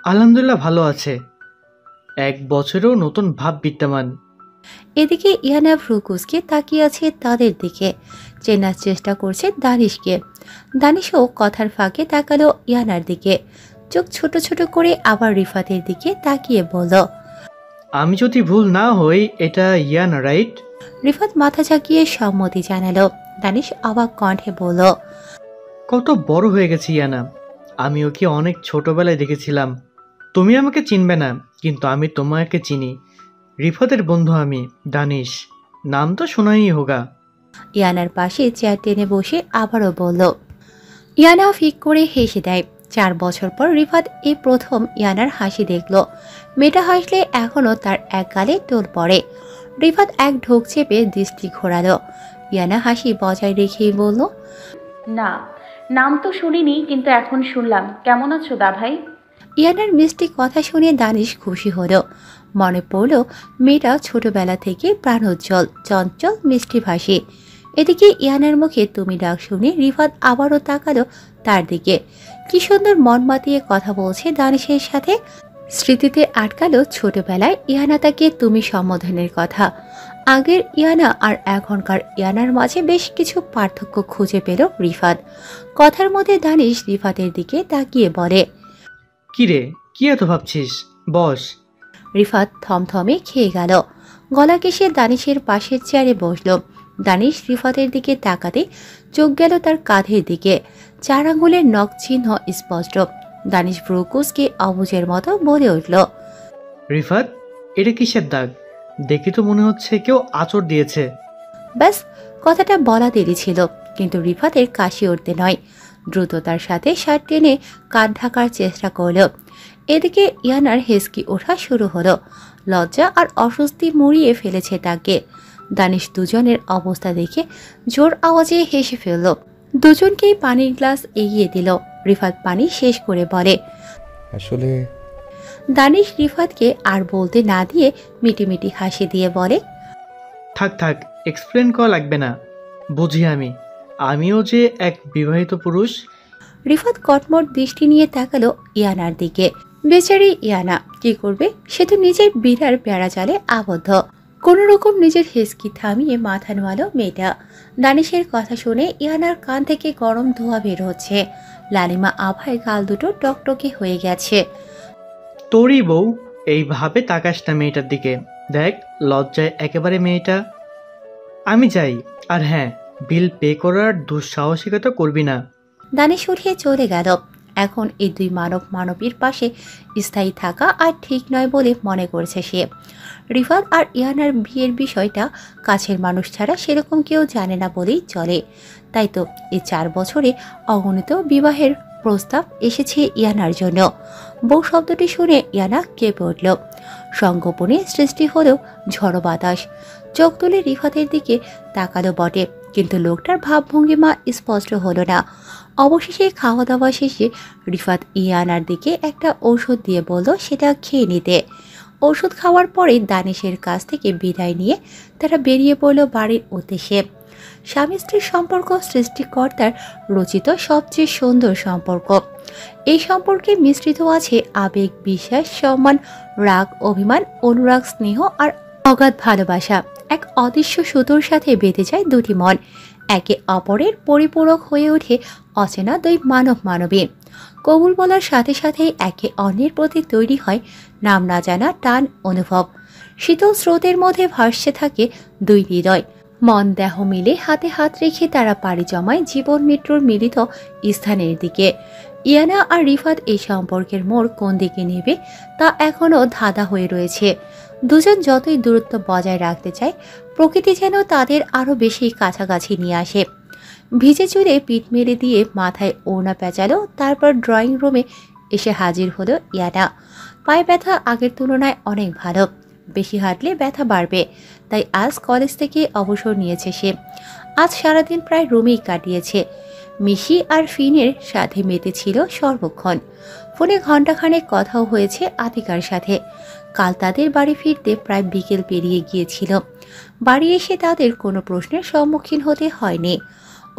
J: আলহামদুলিল্লাহ ভালো আছে, 1 বছরেও নতুন ভাব বিদ্যমান।
A: এদিকে ইয়ানা ভ্রুকুসকে তাকিয়ে আছে তাদের দিকে, চেনার চেষ্টা করছে দানিশকে। দানিশও কথার ফাঁকে তাকালো ইয়ানার দিকে, চোখ ছোট ছোট করে আবার রিফাতের দিকে তাকিয়ে বলল,
J: আমি যদি ভুল না হই এটা ইয়ানা, রাইট?
A: রিফাত মাথা ঝাঁকিয়ে সম্মতি জানালো। দানিশ অবাক কণ্ঠে বলল,
J: কত বড় হয়ে গেছি ইয়ানা, আমি ওকে অনেক ছোটবেলায় দেখেছিলাম। তুমি আমাকে চিনবে না, কিন্তু আমি তোমাকে চিনি। রিফাতের বন্ধু আমি, দানিশ। নাম তো শোনাই হোগা।
A: ইয়ানার পাশে চেয়ার টেনে বসে আবারও বলল। ইয়ানা ফিক করে হেসে দেয়। 4 বছর পর রিফাত এই প্রথম ইয়ানার হাসি দেখল। মেয়েটা হাসলে এখনও তার এক গালে টোল পড়ে। রিফাত এক ঢোক চেপে দৃষ্টি ঘোরালো। ইয়ানা হাসি বজায় রেখেই বলল,
I: না, নাম তো শুনিনি, কিন্তু এখন শুনলাম। কেমন আছো দা ভাই?
A: ইয়ানার মিষ্টি কথা শুনে দানিশ খুশি হলো। মনে পড়ল মেয়েটা ছোটবেলা থেকে প্রাণোজ্জ্বল, চঞ্চল, মিষ্টি ভাষী। এদিকে ইয়ানার মুখে তুমি ডাক শুনে রিফাত আবারও তাকালো তার দিকে। কি সুন্দর মন মাতিয়ে কথা বলছে দানিশের সাথে। স্মৃতিতে আটকালো ছোটবেলায় ইয়ানা তাকে তুমি সম্বোধনের কথা। আগের ইয়ানা আর এখনকার ইয়ানার মাঝে বেশ কিছু পার্থক্য খুঁজে পেল রিফাত। কথার মধ্যে দানিশ রিফাতের দিকে তাকিয়ে বলে,
J: কি রে, কি এত ভাবছিস? বস।
A: রিফাত থমথমে খেয়ে গেল। গলা কেশে দানিশের পাশের চেয়ারে বসল। দানিশ রিফাতের দিকে তাকাতে চোখ গেল তার কাঁধের দিকে। 4 আঙ্গুলের নখ চিহ্ন স্পষ্ট। দানিশ ব্রুকুসকে অবুজের মতো বলে উঠল,
J: রিফাত, এটা কিসের দাগ? দেখে তো মনে হচ্ছে কেউ আঁচড় দিয়েছে।
A: ব্যাস, কথাটা বলা দেরি ছিল, কিন্তু রিফাতের কাশি উঠতে নয়। দ্রুততার সাথে শার্ট টেনে কাঁধ ঢাকার চেষ্টা করল। এদিকে ইয়ানার হেসকি ওঠা শুরু হলো। লজ্জা আর অস্বস্তি মুড়িয়ে ফেলেছে তাকে। দানিশ দুজনের অবস্থা দেখে জোর আওয়াজে হেসে ফেলল। দুজনকেই পানির গ্লাস এগিয়ে দিল। রিফাত পানি শেষ করে বলে,
E: আসলে।
A: দানিশ রিফাতকে আর বলতে না দিয়ে মিটিমিটি হাসি দিয়ে বলে,
J: থাক থাক, এক্সপ্লেন করা লাগবে না, বুঝি আমি। আমিও যে এক বিবাহিত পুরুষ।
A: রিফাত কটমট দৃষ্টি নিয়ে তাকালো ইয়ানার দিকে। বেচারি ইয়ানা কি করবে, সে তো নিজের বিড়ার বেড়া জালে আবদ্ধ। কোনো রকম নিজের হেসকি থামিয়ে মাথা নোয়ালো মেয়েটা। দানিশের কথা শুনে ইয়ানার কান থেকে গরম ধোঁয়া বের হচ্ছে। লালিমা আভায় গাল দুটো টকটকে হয়ে গেছে।
J: তোরই বউ, এইভাবে তাকাস না মেয়েটার দিকে। দেখ লজ্জায় একেবারে মেয়েটা। আমি যাই, আর হ্যাঁ, বিল পে করার দুঃসাহসিকতা করবি না।
A: দানিশ উঠিয়ে চলে গেল। এখন এই দুই মানবীর পাশে স্থায়ী থাকা আর ঠিক নয় বলে মনে করছে সে। রিফাত আর ইয়ানার বিয়ের বিষয়টা কাছের মানুষ ছাড়া সেরকম কেউ জানে না বলেই চলে। তাই তো এই 4 বছরে অগণিত বিবাহের প্রস্তাব এসেছে ইয়ানার জন্য। বউ শব্দটি শুনে ইয়ানা কেঁপে উঠল। সংগোপনে সৃষ্টি হলেও ঝড়ো বাতাস। চোখ তুলে রিফাতের দিকে তাকালো বটে, কিন্তু লোকটার ভাবভঙ্গিমা স্পষ্ট হলো না। অবশেষে খাওয়া দাওয়া শেষে রিফাত ইয়ানার দিকে একটা ঔষধ দিয়ে বলল সেটা খেয়ে নিতে। ওষুধ খাওয়ার পরে দানিশের কাছ থেকে বিদায় নিয়ে তারা বেরিয়ে পড়ল বাড়ির উদ্দেশ্যে। স্বামী স্ত্রীর সম্পর্ক সৃষ্টিকর্তার রচিত সবচেয়ে সুন্দর সম্পর্ক। এই সম্পর্কে মিশ্রিত আছে আবেগ, বিশ্বাস, সম্মান, রাগ, অভিমান, অনুরাগ, স্নেহ আর অগাধ ভালোবাসা। এক অদৃশ্য সুতোর সাথে বেঁধে যায় দুটি মন। একে অপরের পরিপূরক হয়ে ওঠে অচেনা দুই মানবী। কবুল বলার সাথে সাথেই একে অন্যের প্রতি তৈরি হয় নাম না জানা টান অনুভব। শীতল স্রোতের মধ্যে ভাসতে থাকে দুই হৃদয়। মন দেহ মিলে হাতে হাত রেখে তারা পাড়ি জমায় জীবন মৃত্যুর মিলিত স্থানের দিকে। ইয়ানা আর রিফাত এই সম্পর্কের মোড় কোন দিকে নেবে তা এখনও ধাঁধা হয়ে রয়েছে। দুজন যতই দূরত্ব বজায় রাখতে চায়, প্রকৃতি যেন তাদের আরও বেশি কাছাকাছি নিয়ে আসে। ভিজে চুলে পিঠ মেরে দিয়ে মাথায় ওড়না পেঁচালো, তারপর ড্রয়িং রুমে এসে হাজির হলো ইয়ানা। পায়ে ব্যথা আগের তুলনায় অনেক ভালো। বেশি হাঁটলে ব্যথা বাড়বে, তাই আজ কলেজ থেকে অবসর নিয়েছে সে। আজ সারাদিন প্রায় রুমেই কাটিয়েছে। মিশি আর ফিনের সাথে মেতেছিল সর্বক্ষণ। ফোনে ঘণ্টাখানেক কথাও হয়েছে আতিকার সাথে। কাল তাদের বাড়ি ফিরতে প্রায় বিকেল পেরিয়ে গিয়েছিল। বাড়ি এসে তাদের কোনো প্রশ্নের সম্মুখীন হতে হয়নি।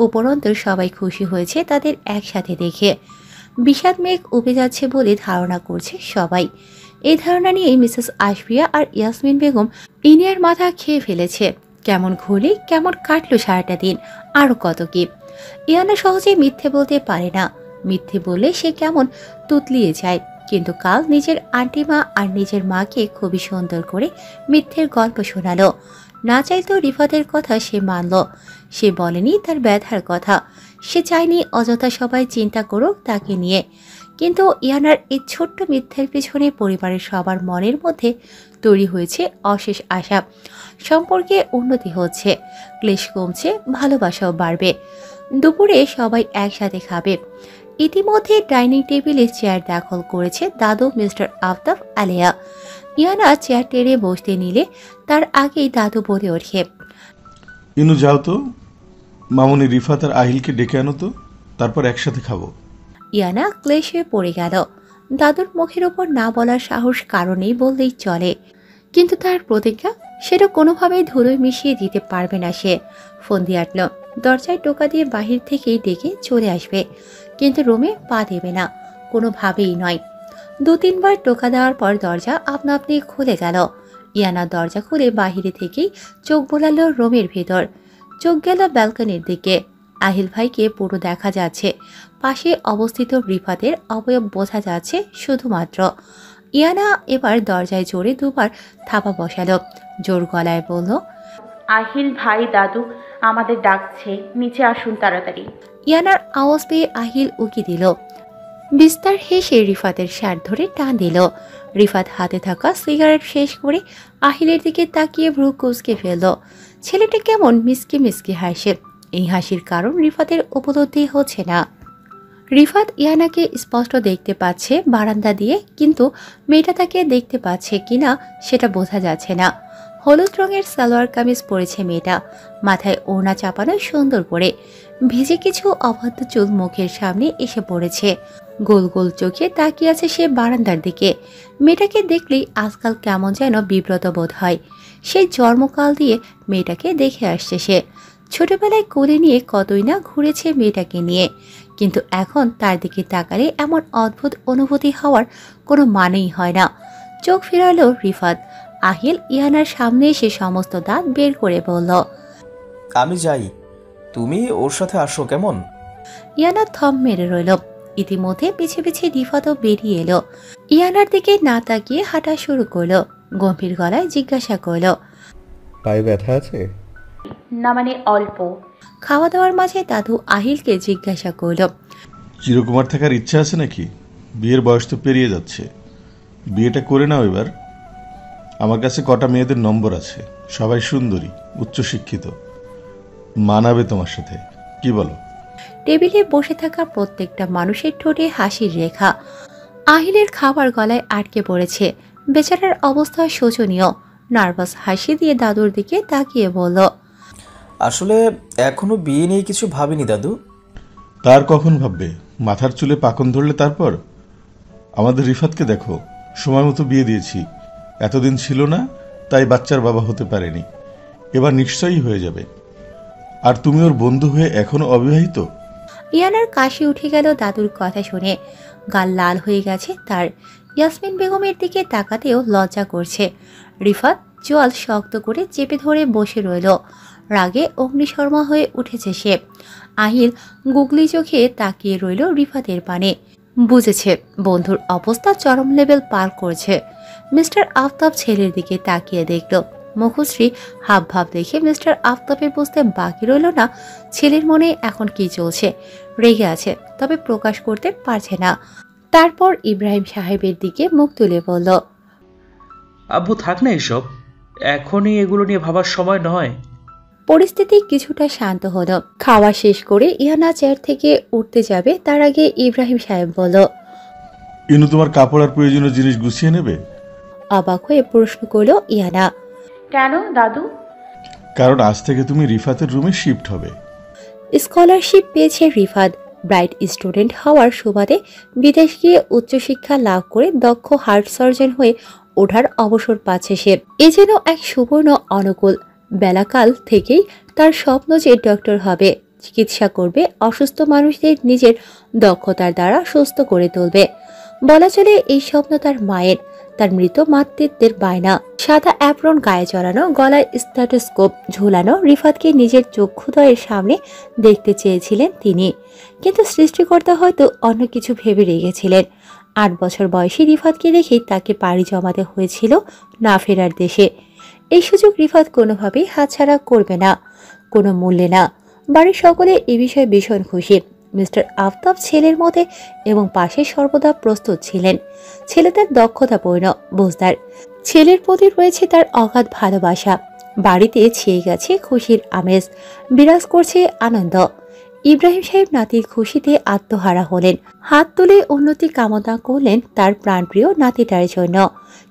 A: উপরন্তু সবাই খুশি হয়েছে তাদের একসাথে দেখে। বিষাদ মেঘ উবে যাচ্ছে বলে ধারণা করছে সবাই। এই ধারণা নিয়েই মিসেস আশফিয়া আর ইয়াসমিন বেগম ইনিয়ার মাথা খেয়ে ফেলেছে। কেমন ঘুলি, কেমন কাটলো সারাটা দিন, আরও কত কি। ইয়ানা সহজে মিথ্যে বলতে পারে না। মিথ্যে বললে সে কেমন তুতলিয়ে যায়। কিন্তু কাল নিজের আন্টিমা আর নিজের মাকে খুবই সুন্দর করে মিথ্যের গল্প শোনালো। না চাইতো রিফাতের কথা সে মানল। সে বলেনি তার ব্যথার কথা। সে চায়নি অযথা সবাই চিন্তা করুক তাকে নিয়ে। কিন্তু ইয়ানার এই ছোট্ট মিথ্যের পিছনে পরিবারের সবার মনের মধ্যে তৈরি হয়েছে অশেষ আশা। সম্পর্কে উন্নতি হচ্ছে, ক্লেশ কমছে, ভালোবাসাও বাড়বে। দুপুরে সবাই একসাথে খাবে। ইতিমধ্যে ডাইনিং টেবিলে চেয়ার দখল করেছে দাদু মিস্টার আফতাব আলিয়া। ইয়ানা চেয়ার টেনে বসতে নিলে তার আগেই দাদু বলে ওঠে,
G: ইনু যাও তো, মামুনি রিফাত আর আহিলকে ডেকে আনো তো, তারপর একসাথে খাবো।
A: ইয়ানা ক্লেশে পড়ে গেল। দাদুর মুখের ওপর না বলার সাহস কারণেই বললেই চলে, কিন্তু তার প্রতিজ্ঞা সেটা কোনোভাবেই ধুলোয় মিশিয়ে দিতে পারবে না সে। ফোন দিয়ে আটল। দরজায় টোকা দিয়ে বাহির থেকেই ডেকে চলে আসবে, কিন্তু রুমে পা দেবে না, কোনোভাবেই নয়। 2-3 বার টোকা দেওয়ার পর দরজা আপনা আপনি খুলে গেল। ইয়ানা দরজা খুলে বাহিরে থেকেই চোখ বোলালো রুমের ভেতর। চোখ গেল ব্যালকনির দিকে। আহিল ভাইকে পুরো দেখা যাচ্ছে। পাশে অবস্থিত রিফাতের অবয়ব বোঝা যাচ্ছে শুধুমাত্র। ইয়ানা এবার দরজায় জোরে 2 বার থাপা বসালো। জোর গলায় বলল,
I: আহিল ভাই দাদু আমাদের ডাকছে, নিচে আসুন তাড়াতাড়ি।
A: ইয়ানার আওয়াজ পেয়ে আহিল উকি দিল। বিস্তার হেসে রিফাতের শার্ট ধরে টান দিল। রিফাত হাতে থাকা সিগারেট শেষ করে আহিলের দিকে তাকিয়ে ভ্রু কুঁচকে ফেলল। ছেলেটা কেমন মিসকে মিসকে হাসে। এই হাসির কারণ রিফাতের উপলব্ধি হচ্ছে না। রিফাত ইয়ানাকে স্পষ্ট দেখতে পাচ্ছে বারান্দা দিয়ে, কিন্তু মেয়েটা তাকে দেখতে পাচ্ছে কিনা সেটা বোঝা যাচ্ছে না। হলুদ রঙের সালোয়ার কামিজ পরেছে মেয়েটা, মাথায় ওড়না চাপানো সুন্দর করে। ভিজে কিছু অবাধ্য চুল মুখের সামনে এসে পড়েছে। গোল গোল চোখে তাকিয়ে আছে সে বারান্দার দিকে। মেয়েটাকে দেখলেই আজকাল কেমন যেন বিব্রত বোধ হয়। সেই জন্মকাল দিয়ে মেয়েটাকে দেখে আসছে সে। ছোটবেলায় কোলে নিয়ে কতই না ঘুরেছে মেয়েটাকে নিয়ে, কিন্তু এখন তার দিকে তাকালে এমন অদ্ভুত অনুভূতি হওয়ার কোনো মানেই হয় না। চোখ ফেরালো রিফাত। আহিল ইয়ানার সামনে এসে সমস্ত দাঁত বের করে বলল,
D: আমি যাই, তুমি ওর সাথে আসো কেমন?
A: ইয়ানা থম মেরে রইল। ইতিমধ্যে পিছে পিছে রিফাতও বেরিয়ে এলো। ইয়ানার দিকে না তাকিয়ে হাঁটা শুরু করলো। গম্ভীর গলায় জিজ্ঞাসা করলো,
E: পায়ে ব্যথা আছে?
I: না মানে অল্প।
A: খাওয়া দাওয়ার মাঝে দাদু আহিলকে জিজ্ঞাসা করলো,
G: চিরকুমার থাকার ইচ্ছা আছে নাকি? বিয়ের বয়স তো পেরিয়ে যাচ্ছে, বিয়েটা করে নাও এবার। আমার কাছে কটা মেয়েদের নম্বর আছে, সবাই সুন্দরী, উচ্চশিক্ষিত, মানাবে তোমার সাথে, কি বলো?
A: টেবিলে বসে থাকা প্রত্যেকটা মানুষের ঠোঁটে হাসির রেখা। আহিলের খাবার গলায় আটকে পড়েছে। বেচারার অবস্থা শোচনীয়। নার্ভাস হাসি দিয়ে দাদুর দিকে তাকিয়ে বলল,
D: আসলে এখনো বিয়ে নিয়ে কিছু ভাবিনি দাদু।
G: তার কখন ভাববে? মাথার চুলে পাকন ধরলে তারপর? আমাদের রিফাতকে দেখো, সময় মতো বিয়ে দিয়েছি, এতদিন ছিল না তাই বাচ্চার বাবা হতে পারেনি, এবার নিশ্চয়ই হয়ে যাবে। আর তুমি ওর বন্ধু হয়ে এখনো অবিবাহিত?
A: ইয়ানার কাশি উঠে গেল দাদুর কথা শুনে। গাল লাল হয়ে গেছে তার। ইয়াসমিন বেগমের দিকে তাকাতেও লজ্জা করছে। রিফাত জল শক্ত করে চেপে ধরে বসে রইল। রাগে অগ্নিশর্মা হয়ে উঠেছে সে। আহিল গুগলি চোখে তাকিয়ে রইল রিফাতের পানে। বুঝেছে বন্ধুর অবস্থা চরম লেভেল পার করছে। মিস্টার আফতাব ছেলের দিকে তাকিয়ে দেখল। মুখশ্রী হাব ভাব দেখে মিস্টার আফতাবের বুঝতে বাকি রইল না ছেলের মনে এখন কি চলছে। রেগে আছে, তবে প্রকাশ করতে পারছে না। তারপর ইব্রাহিম সাহেবের দিকে মুখ তুলে বলল,
F: আব্বু থাক না এসব, এখনই এগুলো নিয়ে ভাবার সময় নয়।
A: পরিস্থিতি কিছুটা শান্ত হলো। খাওয়া শেষ করে ইয়ানা চেয়ার থেকে উঠতে যাবে তার আগে ইব্রাহিম সাহেব বলল,
G: ইনু তোমার কাপড় আর প্রয়োজনীয় জিনিস গুছিয়ে নেবে?
A: অবাক হয়ে প্রশ্ন করল ইয়ানা।
I: কেন দাদু?
G: কারণ আজ থেকে তুমি রিফাতের রুমে শিফট হবে।
A: স্কলারশিপ পেয়েছে রিফাত। ব্রাইট স্টুডেন্ট হওয়ার সুবাদে বিদেশ গিয়ে উচ্চশিক্ষা লাভ করে দক্ষ হার্ট সার্জন হয়ে ওঠার অবসর পাচ্ছে সে। এ যেন এক সুবর্ণ অনুকূল। বেলাকাল থেকেই তার স্বপ্ন যে ডক্টর হবে, চিকিৎসা করবে, অসুস্থ মানুষদের নিজের দক্ষতার দ্বারা সুস্থ করে তুলবে। বলা চলে এই স্বপ্ন তার মায়ের, তার মৃত মাতৃত্বের বায়না। সাদা অ্যাপ্রন গায়ে জড়ানো, গলায় স্ট্যাটোস্কোপ ঝুলানো রিফাতকে নিজের চক্ষুদয়ের সামনে দেখতে চেয়েছিলেন তিনি। কিন্তু সৃষ্টিকর্তা হয়তো অন্য কিছু ভেবে রেখেছিলেন। 8 বছর বয়সী রিফাতকে দেখেই তাকে পাড়ি জমাতে হয়েছিল না ফেরার দেশে। এই সুযোগ রিফাত কোনোভাবেই হাতছাড়া করবে না, কোনো মূল্যে না। বাড়ির সকলে এ বিষয়ে ভীষণ খুশি। মিস্টার আফতাব ছেলের মতে এবং পাশে সর্বদা প্রস্তুত ছিলেন। ছেলে তার দক্ষতাপূর্ণ, বুঝদার। ছেলের প্রতি রয়েছে তার অগাধ ভালোবাসা। বাড়িতে ছেয়ে গেছে খুশির আমেজ, বিরাজ করছে আনন্দ। ইব্রাহিম সাহেব নাতির খুশিতে আত্মহারা হলেন। হাত তুলে উন্নতি কামনা করলেন তার প্রাণপ্রিয় নাতিটার জন্য।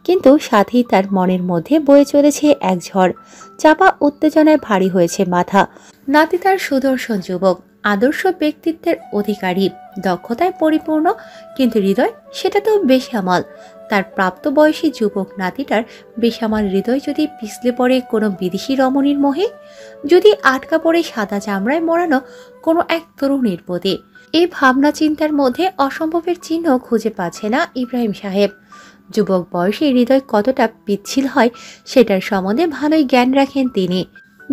A: কিন্তু সাথেই তার মনের মধ্যে বয়ে চলেছে এক ঝড়। চাপা উত্তেজনায় ভারী হয়েছে মাথা। নাতি তার সুদর্শন যুবক, আদর্শ ব্যক্তিত্বের অধিকারী, দক্ষতায় পরিপূর্ণ, কিন্তু হৃদয় সেটা তো বেসামাল। তার প্রাপ্তবয়সী যুবক নাতিটার বেসামাল হৃদয় যদি পিছলে পড়ে কোনো বিদেশি রমণীর মোহে, যদি আটকা পড়ে সাদা চামড়ায় মোড়ানো কোনো এক তরুণীর প্রতি। এই ভাবনা চিন্তার মধ্যে অসম্ভবের চিহ্ন খুঁজে পাচ্ছে না ইব্রাহিম সাহেব। যুবক বয়সে হৃদয় কতটা পিচ্ছিল হয় সেটার সম্বন্ধে ভালোই জ্ঞান রাখেন তিনি।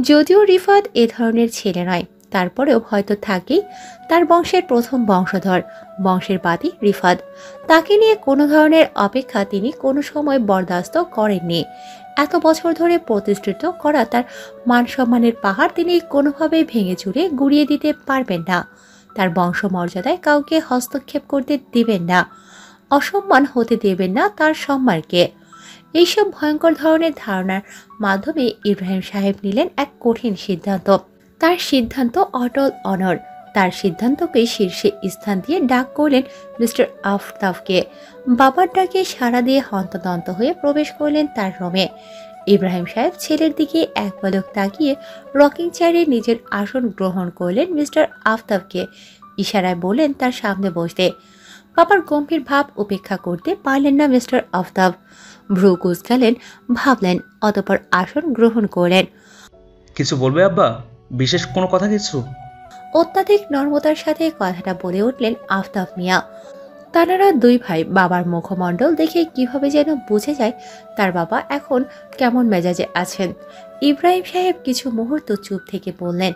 A: যদিও রিফাত এ ধরনের ছেলে নয়, তারপরেও হয়তো থাকেই তার বংশের প্রথম বংশধর, বংশের বাদী রিফাত। তাকে নিয়ে কোনো ধরনের অপেক্ষা তিনি কোনো সময় বরদাস্ত করেননি। এত বছর ধরে প্রতিষ্ঠিত করা তার মান সম্মানের পাহাড় তিনি কোনোভাবেই ভেঙে চুরে গুড়িয়ে দিতে পারবেন না। তার বংশমর্যাদায় কাউকে হস্তক্ষেপ করতে দিবেন না, অসম্মান হতে দেবেন না তার সম্মানকে। এইসব ভয়ঙ্কর ধরনের ধারণার মাধ্যমে ইব্রাহিম সাহেব নিলেন এক কঠিন সিদ্ধান্ত। তার সিদ্ধান্ত অটল অনর। তার সিদ্ধান্তকে শীর্ষে স্থান দিয়ে ডাক করলেন মিস্টার আফতাবকে। বাবার ডাকে সাড়া দিয়ে হন্তদন্ত হয়ে প্রবেশ করলেন তার রুমে। ইব্রাহিম সাহেব ছেলের দিকে এক পলক তাকিয়ে রকিং চেয়ারে নিজের আসন গ্রহণ করলেন মিস্টার আফতাবকে। ইশারায় বললেন তার সামনে বসতে। বাবার গম্ভীর ভাব উপেক্ষা করতে পারলেন না মিস্টার আফতাব। ভ্রু কুঁচকালেন, ভাবলেন, অতঃপর আসন গ্রহণ করলেন।
F: কিছু বলবে আব্বা? বিশেষ কোনো কথা কিছু?
A: অত্যাধিক নর্মতার সাথে কথাটা বলে উঠলেন আফতাব মিয়া। তানারা দুই ভাই বাবার মুখমণ্ডল দেখে কিভাবে যেন বুঝে যায় তার বাবা এখন কেমন মেজাজে আছেন। ইব্রাহিম সাহেব কিছু মুহূর্ত চুপ থেকে বললেন,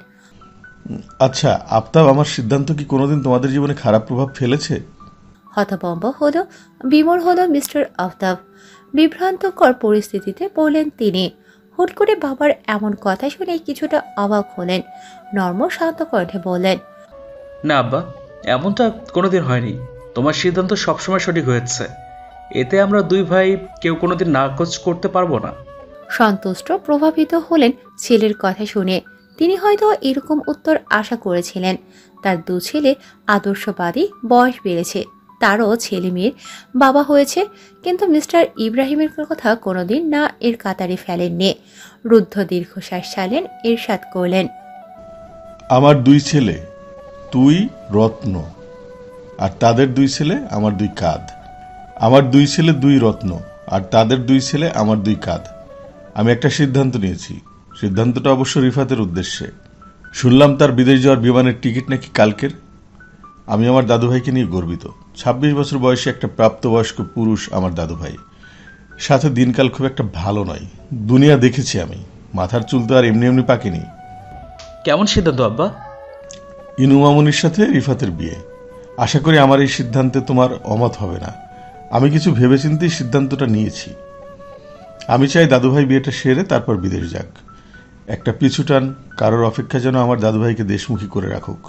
G: আচ্ছা আফতাব, আমার সিদ্ধান্ত কি কোনোদিন তোমাদের জীবনে খারাপ প্রভাব ফেলেছে?
A: হতভম্ব হলো, বিমর হলো মিস্টার আফতাব। বিভ্রান্তকর পরিস্থিতিতে বললেন তিনি। হুট করে বাবার এমন কথা শুনে কিছুটা অবাক হলেন। নর্ম শান্ত কণ্ঠে বললেন,
F: না আব্বা, এমনটা কোনোদিন হয়নি। তোমার সিদ্ধান্ত সবসময় সঠিক হয়েছে। এতে আমরা দুই ভাই কেউ কোনোদিন নাকচ করতে পারবো না।
A: সন্তুষ্ট প্রভাবিত হলেন ছেলের কথা শুনে। তিনি হয়তো এরকম উত্তর আশা করেছিলেন। তার দু ছেলে আদর্শবাদী, বয়স বেড়েছে, তারও ছেলে মেয়ের বাবা হয়েছে, কিন্তু মিস্টার ইব্রাহিমের কথা কোনোদিন না এর কাতারে ফেলেননি। রুদ্ধ দীর্ঘশ্বাস ছাড়লেন, ইরশাদ করলেন,
G: আমার দুই ছেলে, তুই রত্ন, আর তাদের দুই ছেলে আমার দুই কাঁধ। আমার দুই ছেলে দুই রত্ন, আর তাদের দুই ছেলে আমার দুই কাঁধ। আমি একটা সিদ্ধান্ত নিয়েছি। সিদ্ধান্তটা অবশ্য রিফাতের উদ্দেশ্যে। শুনলাম তার বিদেশ যাওয়ার বিমানের টিকিট নাকি কালকের। আমি আমার দাদুভাইকে নিয়ে গর্বিত। ২৬ বছর বয়সে একটা প্রাপ্তবয়স্ক পুরুষ আমার দাদুভাই। সাথে দিনকাল খুব একটা ভালো নয়। দুনিয়া দেখেছি আমি। মাথার চুল তো আর এমনি এমনি পাকেনি।
F: কেমন সিদ্ধান্ত আব্বা?
G: ইনু মামুনির সাথে রিফাতের বিয়ে। আশা করি আমার এই সিদ্ধান্তে তোমার অমত হবে না। আমি কিছু ভেবেচিন্তেই সিদ্ধান্তটা নিয়েছি। আমি চাই দাদুভাই বিয়েটা সেরে তারপর বিদেশ যাক। একটা পিছুটান কারোর অপেক্ষা যেন আমার দাদুভাইকে দেশমুখী করে রাখুক।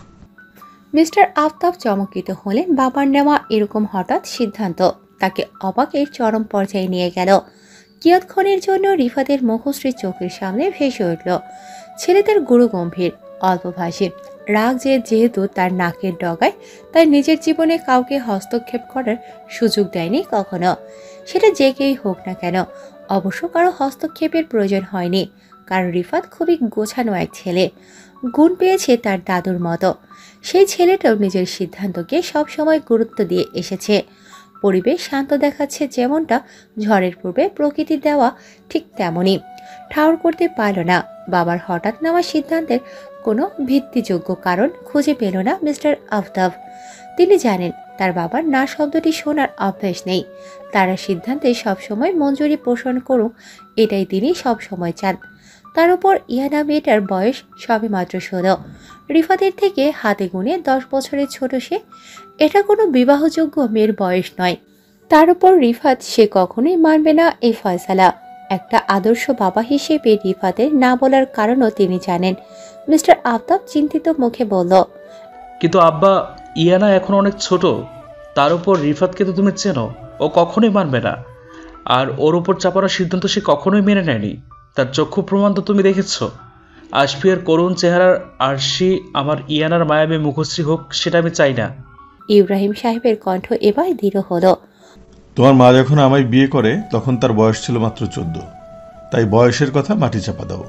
A: মিস্টার আফতাব চমকিত হলেন বাবার নেওয়া এরকম হঠাৎ সিদ্ধান্ত তাকে অবাকের চরম পর্যায়ে নিয়ে গেল। কিয়ৎক্ষণের জন্য রিফাতের মুখশ্রী চোখের সামনে ভেসে উঠল। ছেলেদের গুরু গম্ভীর, অল্পভাষী, রাগ যেহেতু তার নাকের ডগায়, তাই নিজের জীবনে কাউকে হস্তক্ষেপ করার সুযোগ দেয়নি কখনো। সেটা যে কেউই হোক না কেন। অবশ্য কারো হস্তক্ষেপের প্রয়োজন হয়নি, কারণ রিফাত খুবই গোছানো এক ছেলে। গুণ পেয়েছে তার দাদুর মতো। সেই ছেলেটাও নিজের সিদ্ধান্তকে সবসময় গুরুত্ব দিয়ে এসেছে। পরিবেশ শান্ত দেখাচ্ছে যেমনটা ঝড়ের পূর্বে প্রকৃতি দেওয়া ঠিক তেমনই। ঠাউর করতে পারল না বাবার হঠাৎ নেওয়া সিদ্ধান্তের কোনো ভিত্তিযোগ্য কারণ খুঁজে পেল না মিস্টার আফতাব। তিনি জানেন তার বাবার না শব্দটি শোনার অভ্যাস নেই। তারা সিদ্ধান্তে সবসময় মঞ্জুরি পোষণ করুক, এটাই তিনি সবসময় চান। তার উপর ইয়ানা মেয়েটার বয়স সবে মাত্র ১৬। রিফাতের থেকে হাতে গুনে ১০ বছরের ছোট সে। এটা কোনো বিবাহযোগ্য মেয়ের বয়স নয়। তার উপর রিফাত সে কখনোই মানবে না এই ফয়সালা। একটা আদর্শ বাবা হিসেবে রিফাতের না বলার কারণও তিনি জানেন। মিস্টার আফতাব চিন্তিত মুখে বলল,
F: কিন্তু আব্বা, ইয়ানা এখন অনেক ছোট। তার উপর রিফাতকে তো তুমি চেনো, ও কখনোই মানবে না। আর ওর উপর চাপানোর সিদ্ধান্ত সে কখনোই মেনে নেয়নি। তার চক্ষু প্রমাণ তো তুমি দেখেছ। আশফিয়ার করুণ চেহারার আরশি আমার ইয়ানার মায়াবী মুখশ্রী হোক, সেটা আমি চাই না।
A: ইব্রাহিম সাহেবের কণ্ঠ এবার দৃঢ় হলো।
G: তোমার মা যখন আমায় বিয়ে করে তখন তার বয়স ছিল মাত্র ১৪। তাই বয়সের কথা মাটি চাপা দাও।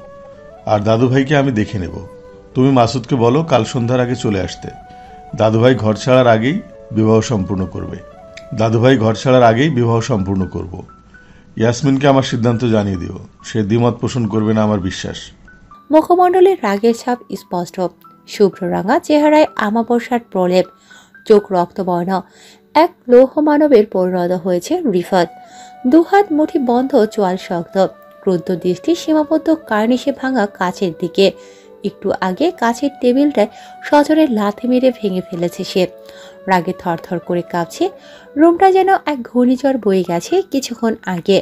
G: আর দাদুভাইকে আমি দেখে নেব। তুমি মাসুদকে বলো কাল সন্ধ্যার আগে চলে আসতে। দাদুভাই ঘর ছাড়ার আগেই বিবাহ সম্পূর্ণ করব। ইয়াসমিনকে আমার সিদ্ধান্ত জানিয়ে দিও। সে দ্বিমত পোষণ করবে না আমার বিশ্বাস।
A: মুখমণ্ডলের রাগের ছাপ স্পষ্ট। শুভ্র রাঙা চেহারায় আমাবস্যার প্রলেপ, চোখ রক্তবর্ণ। এক লৌহ মানবের পরিণত হয়েছে রিফাত। দুহাত মুঠি বন্ধ, চোয়াল শক্ত, ক্রুদ্ধ দৃষ্টি সীমাবদ্ধ কার্নিশে ভাঙা কাচের দিকে। একটু আগে কাচের টেবিলটায় সজোরে লাথি মেরে ভেঙে ফেলেছে সে। রাগে থরথর করে কাঁপছে। রুমটা যেন এক ঘূর্ণিঝড় বয়ে গেছে কিছুক্ষণ আগে।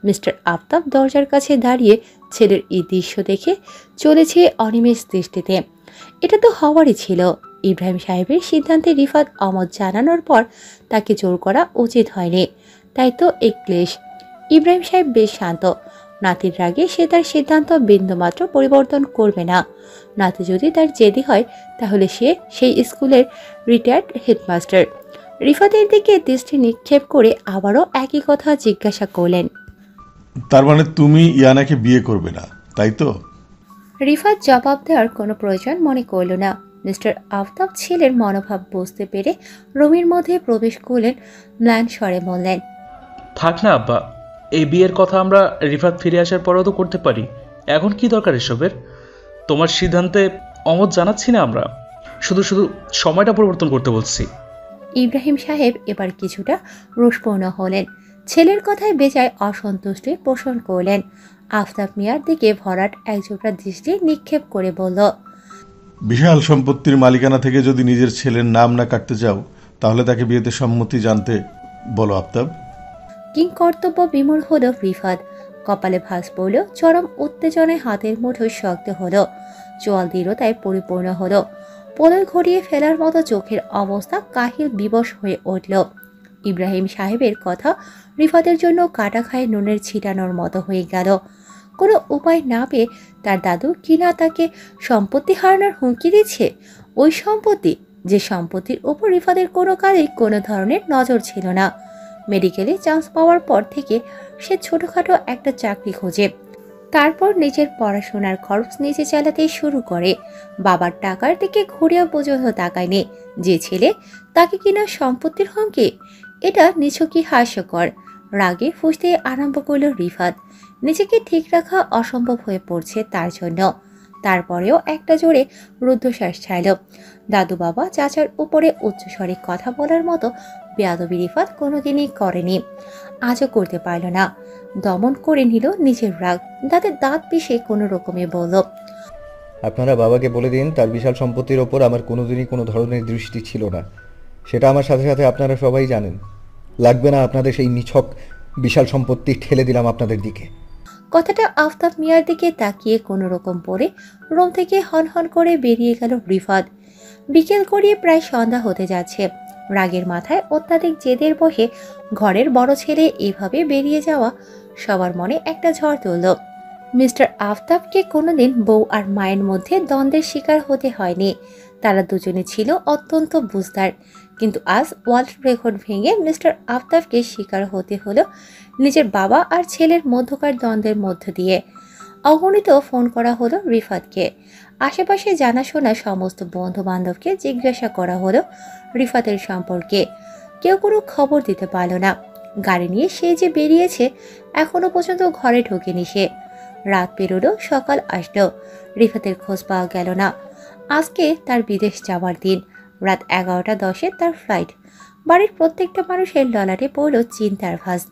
A: মিস্টার আফতাব দরজার কাছে দাঁড়িয়ে ছেলের এই দৃশ্য দেখে চলেছে অনিমেষ দৃষ্টিতে। এটা তো হওয়ারই ছিল। ইব্রাহিম সাহেবের সিদ্ধান্তে রিফাত অমত জানানোর পর তাকে জোর করা উচিত হয়নি। তাই তো এই ক্লেশ। ইব্রাহিম সাহেব বেশ শান্ত। নাতির রাগে সে তার সিদ্ধান্ত বিন্দুমাত্র পরিবর্তন করবে না। নাতি যদি তার জেদি হয় তাহলে সে সেই স্কুলের রিটায়ার্ড হেডমাস্টার। রিফাতের দিকে দৃষ্টি নিক্ষেপ করে আবারও একই কথা জিজ্ঞাসা করলেন,
G: তার মানে তুমি ইয়ানাকে বিয়ে করবে না, তাই তো?
A: রিফাত জবাব দেওয়ার কোনো প্রয়োজন মনে করল না। মিস্টার আফতাব ছেলের মনোভাব বুঝতে পেরে রুমের মধ্যে প্রবেশ করলেন। ম্লান স্বরে বললেন,
F: থাক না আব্বা, এই বিয়ের কথা আমরা রিফাত ফিরে আসার পরেও তো করতে পারি। এখন কি দরকার এসবের? তোমার সিদ্ধান্তে অমত জানাচ্ছি না আমরা। শুধু শুধু সময়টা পরিবর্তন করতে বলছি।
A: ইব্রাহিম সাহেব এবার কিছুটা রোষপূর্ণ হলেন। ছেলের কথায় বেজায় অসন্তুষ্টি পোষণ করলেন। আফতাব মিয়ার দিকে ভরাট একজোড়া দৃষ্টি নিক্ষেপ করে বলল,
G: বিশাল সম্পত্তির মালিকানা থেকে যদি নিজের ছেলের নাম না কাটতে চাও, তাহলে তাকে বিয়েতে সম্মতি জানতে বলো আফতাব।
A: কিং কর্তব্য বিমূঢ় হলো রিফাত। কপালে ভাঁজ পড়ল, চরম উত্তেজনায় হাতের মুঠোয় শক্ত হলো, চোয়াল দৃঢ়তায় পরিপূর্ণ হলো। প্রলয় ঘটিয়ে ফেলার মতো চোখের অবস্থা কাহিল বিবশ হয়ে উঠল। ইব্রাহিম সাহেবের কথা রিফাতের জন্য কাটা খায় নুনের ছিটানোর মতো হয়ে গেল। কোনো উপায় না পেয়ে তার দাদু কিনা তাকে সম্পত্তি হারানোর হুমকি দিচ্ছে। ওই সম্পত্তি, যে সম্পত্তির উপর রিফাতের কোনো কালেই কোনো ধরনের নজর ছিল না। মেডিকেলে চান্স পাওয়ার পর থেকে সে ছোটখাটো একটা চাকরি খোঁজে, তারপর নিজের পড়াশোনার খরচ নিজে চালাতে শুরু করে। বাবার টাকার দিকে ঘুরেও পর্যন্ত তাকায়নি। যে ছেলে তাকে কিনা সম্পত্তির হুমকি, এটা নিছকই হাস্যকর। রাগে ফুঁসতে আরম্ভ করল রিফাত। নিজেকে ঠিক রাখা অসম্ভব হয়ে পড়ছে তার জন্য। তারপরেও একটা জোরে রুদ্ধশ্বাস ছাড়ল। দাদু বাবা চাচার উপরে উচ্চস্বরে কথা বলার মতো বেয়াদবি রিফাত কোনোদিনই করেনি, আজও করতে পারল না। দমন করে নিল নিজের রাগ, দাঁতে দাঁত পিষে কোনো রকমে বলল,
E: আপনারা বাবাকে বলে দিন তার বিশাল সম্পত্তির ওপর আমার কোনোদিনই কোনো ধরনের দৃষ্টি ছিল না। সেটা আমার সাথে সাথে আপনারা সবাই জানেন। লাগবে না আপনাদের সেই নিছক বিশাল সম্পত্তি ঠেলে দিলাম আপনাদের দিকে।
A: কথাটা আফতাব মিয়ার দিকে তাকিয়ে কোনো রকম পরে রুম থেকে হনহন করে বেরিয়ে গেল রিফাত। বিকেল গড়িয়ে প্রায় সন্ধ্যা হতে যাচ্ছে। রাগের মাথায় অত্যাধিক জেদের বসে ঘরের বড় ছেলে এভাবে বেরিয়ে যাওয়া সবার মনে একটা ঝড় তুলল। মিস্টার আফতাবকে কোনোদিন বউ আর মায়ের মধ্যে দ্বন্দ্বের শিকার হতে হয়নি। তারা দুজনে ছিল অত্যন্ত বুঝদার, কিন্তু আজ ওয়ার্ল্ড রেকর্ড ভেঙে মিস্টার আফতাবকে শিকার হতে হলো নিজের বাবা আর ছেলের মধ্যকার দ্বন্দ্বের মধ্য দিয়ে। অগণিত ফোন করা হলো রিফাতকে। আশেপাশে জানাশোনা সমস্ত বন্ধু বান্ধবকে জিজ্ঞাসা করা হলো রিফাতের সম্পর্কে। কেউ কোনো খবর দিতে পারল না। গাড়ি নিয়ে সে যে বেরিয়েছে, এখনো পর্যন্ত ঘরে ঢোকেনি সে। রাত পেরোলো, সকাল আসলো, রিফাতের খোঁজ পাওয়া গেল না। আজকে তার বিদেশ যাওয়ার দিন। রাত 11:10 তার ফ্লাইট। বাড়ির প্রত্যেকটা মানুষের ললাটে পড়ল চিন্তার ভাঁজ।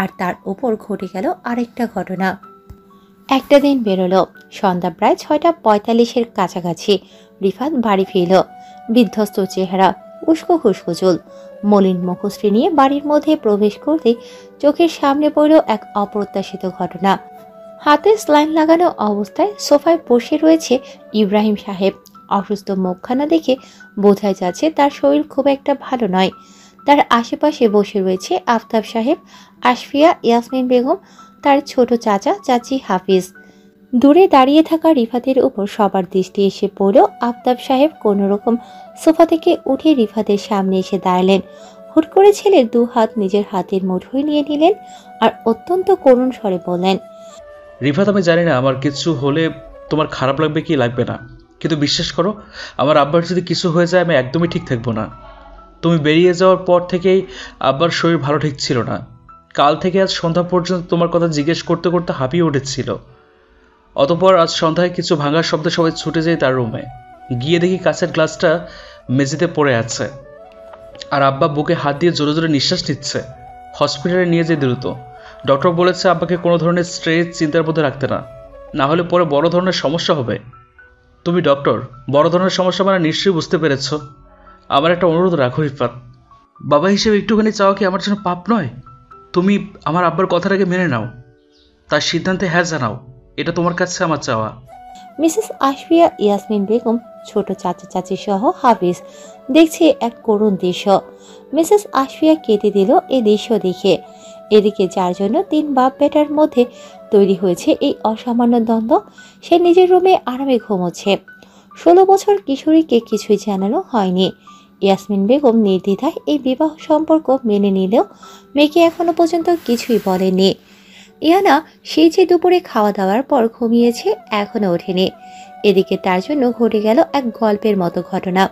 A: আর তার উপর ঘটে গেল আরেকটা ঘটনা। একটা দিন বেরোলো, সন্ধ্যা প্রায় 6:45 কাছাকাছি রিফাত বাড়ি ফিরল। বিধ্বস্ত চেহারা, উস্কো খুস্কো চুল, মলিন মুখশ্রী নিয়ে বাড়ির মধ্যে প্রবেশ করতে চোখের সামনে পড়ল এক অপ্রত্যাশিত ঘটনা। হাতে স্লাইন লাগানো অবস্থায় সোফায় বসে রয়েছে ইব্রাহিম সাহেব। অসুস্থ মুখখানা দেখে বোঝাই যাচ্ছে তার শরীর খুব একটা ভালো নয়। তার আশেপাশে বসে রয়েছে আফতাব সাহেব, আশফিয়া, ইয়াসমিন বেগম, তার ছোট চাচা চাচি, হাফিজ। দূরে দাঁড়িয়ে থাকা রিফাতের উপর সবার দৃষ্টি এসে পড়ল। আফতাব সাহেব কোনো রকম সোফা থেকে উঠে রিফাতের সামনে এসে দাঁড়ালেন। হুট করে ছেলের দু হাত নিজের হাতের মুঠোয় নিয়ে নিলেন আর অত্যন্ত করুণ স্বরে বললেন,
F: রিফাত, আমি জানি না আমার কিছু হলে তোমার খারাপ লাগবে কি লাগবে না, কিন্তু বিশ্বাস করো, আমার আব্বার যদি কিছু হয়ে যায় আমি একদমই ঠিক থাকবো না। তুমি বেরিয়ে যাওয়ার পর থেকেই আব্বার শরীর ভালো ঠিক ছিল না। কাল থেকে আজ সন্ধ্যা পর্যন্ত তোমার কথা জিজ্ঞেস করতে করতে হাঁপিয়ে উঠেছিল। অতঃপর আজ সন্ধ্যায় কিছু ভাঙার শব্দে সবাই ছুটে যায় তার রুমে। গিয়ে দেখি কাঁচের গ্লাসটা মেঝেতে পড়ে আছে, আর আব্বা বুকে হাত দিয়ে জোরে জোরে নিঃশ্বাস নিচ্ছে। হসপিটালে নিয়ে যেয়ে দ্রুত। ডক্টর বলেছে আব্বাকে কোনো ধরনের স্ট্রেস চিন্তার মধ্যে রাখতে না হলে পরে বড় ধরনের সমস্যা হবে। তুমি ডক্টর, বড় ধরনের সমস্যা মানে নিশ্চয়ই বুঝতে পেরেছ। আমার একটা অনুরোধ রাখো রিফাত, বাবা হিসেবে একটুখানি চাওয়া কি আমার জন্য পাপ নয়? তুমি আমার আব্বার কথাটাকে মেনে নাও, তার সিদ্ধান্তে হ্যাঁ জানাও, এটা তোমার কাছে আমার চাওয়া।
A: মিসেস আশফিয়া, ইয়াসমিন বেগম, ছোট চাচা চাচি সহ হাফিজ দেখছে এক করুণ দৃশ্য। মিসেস আশফিয়া কেটে দিল এই দৃশ্য দেখে। এদিকে যার জন্য 3 বাপ বেটার মধ্যে তৈরি হয়েছে এই অসামান্য দ্বন্দ্ব, সে নিজের রুমে আরামে ঘুমোচ্ছে। 16 বছর কিশোরীকে কিছুই জানানো হয়নি। ইয়াসমিন বেগম নির্দ্বিধায় এই বিবাহ সম্পর্ক মেনে নিলেও মেয়েকে এখনো পর্যন্ত কিছুই বলেনি। ইয়ানা সেই যে দুপুরে খাওয়া দাওয়ার পর ঘুমিয়েছে, এখনো ওঠেনি। এদিকে তার জন্য ঘটে গেল এক গল্পের মতো ঘটনা।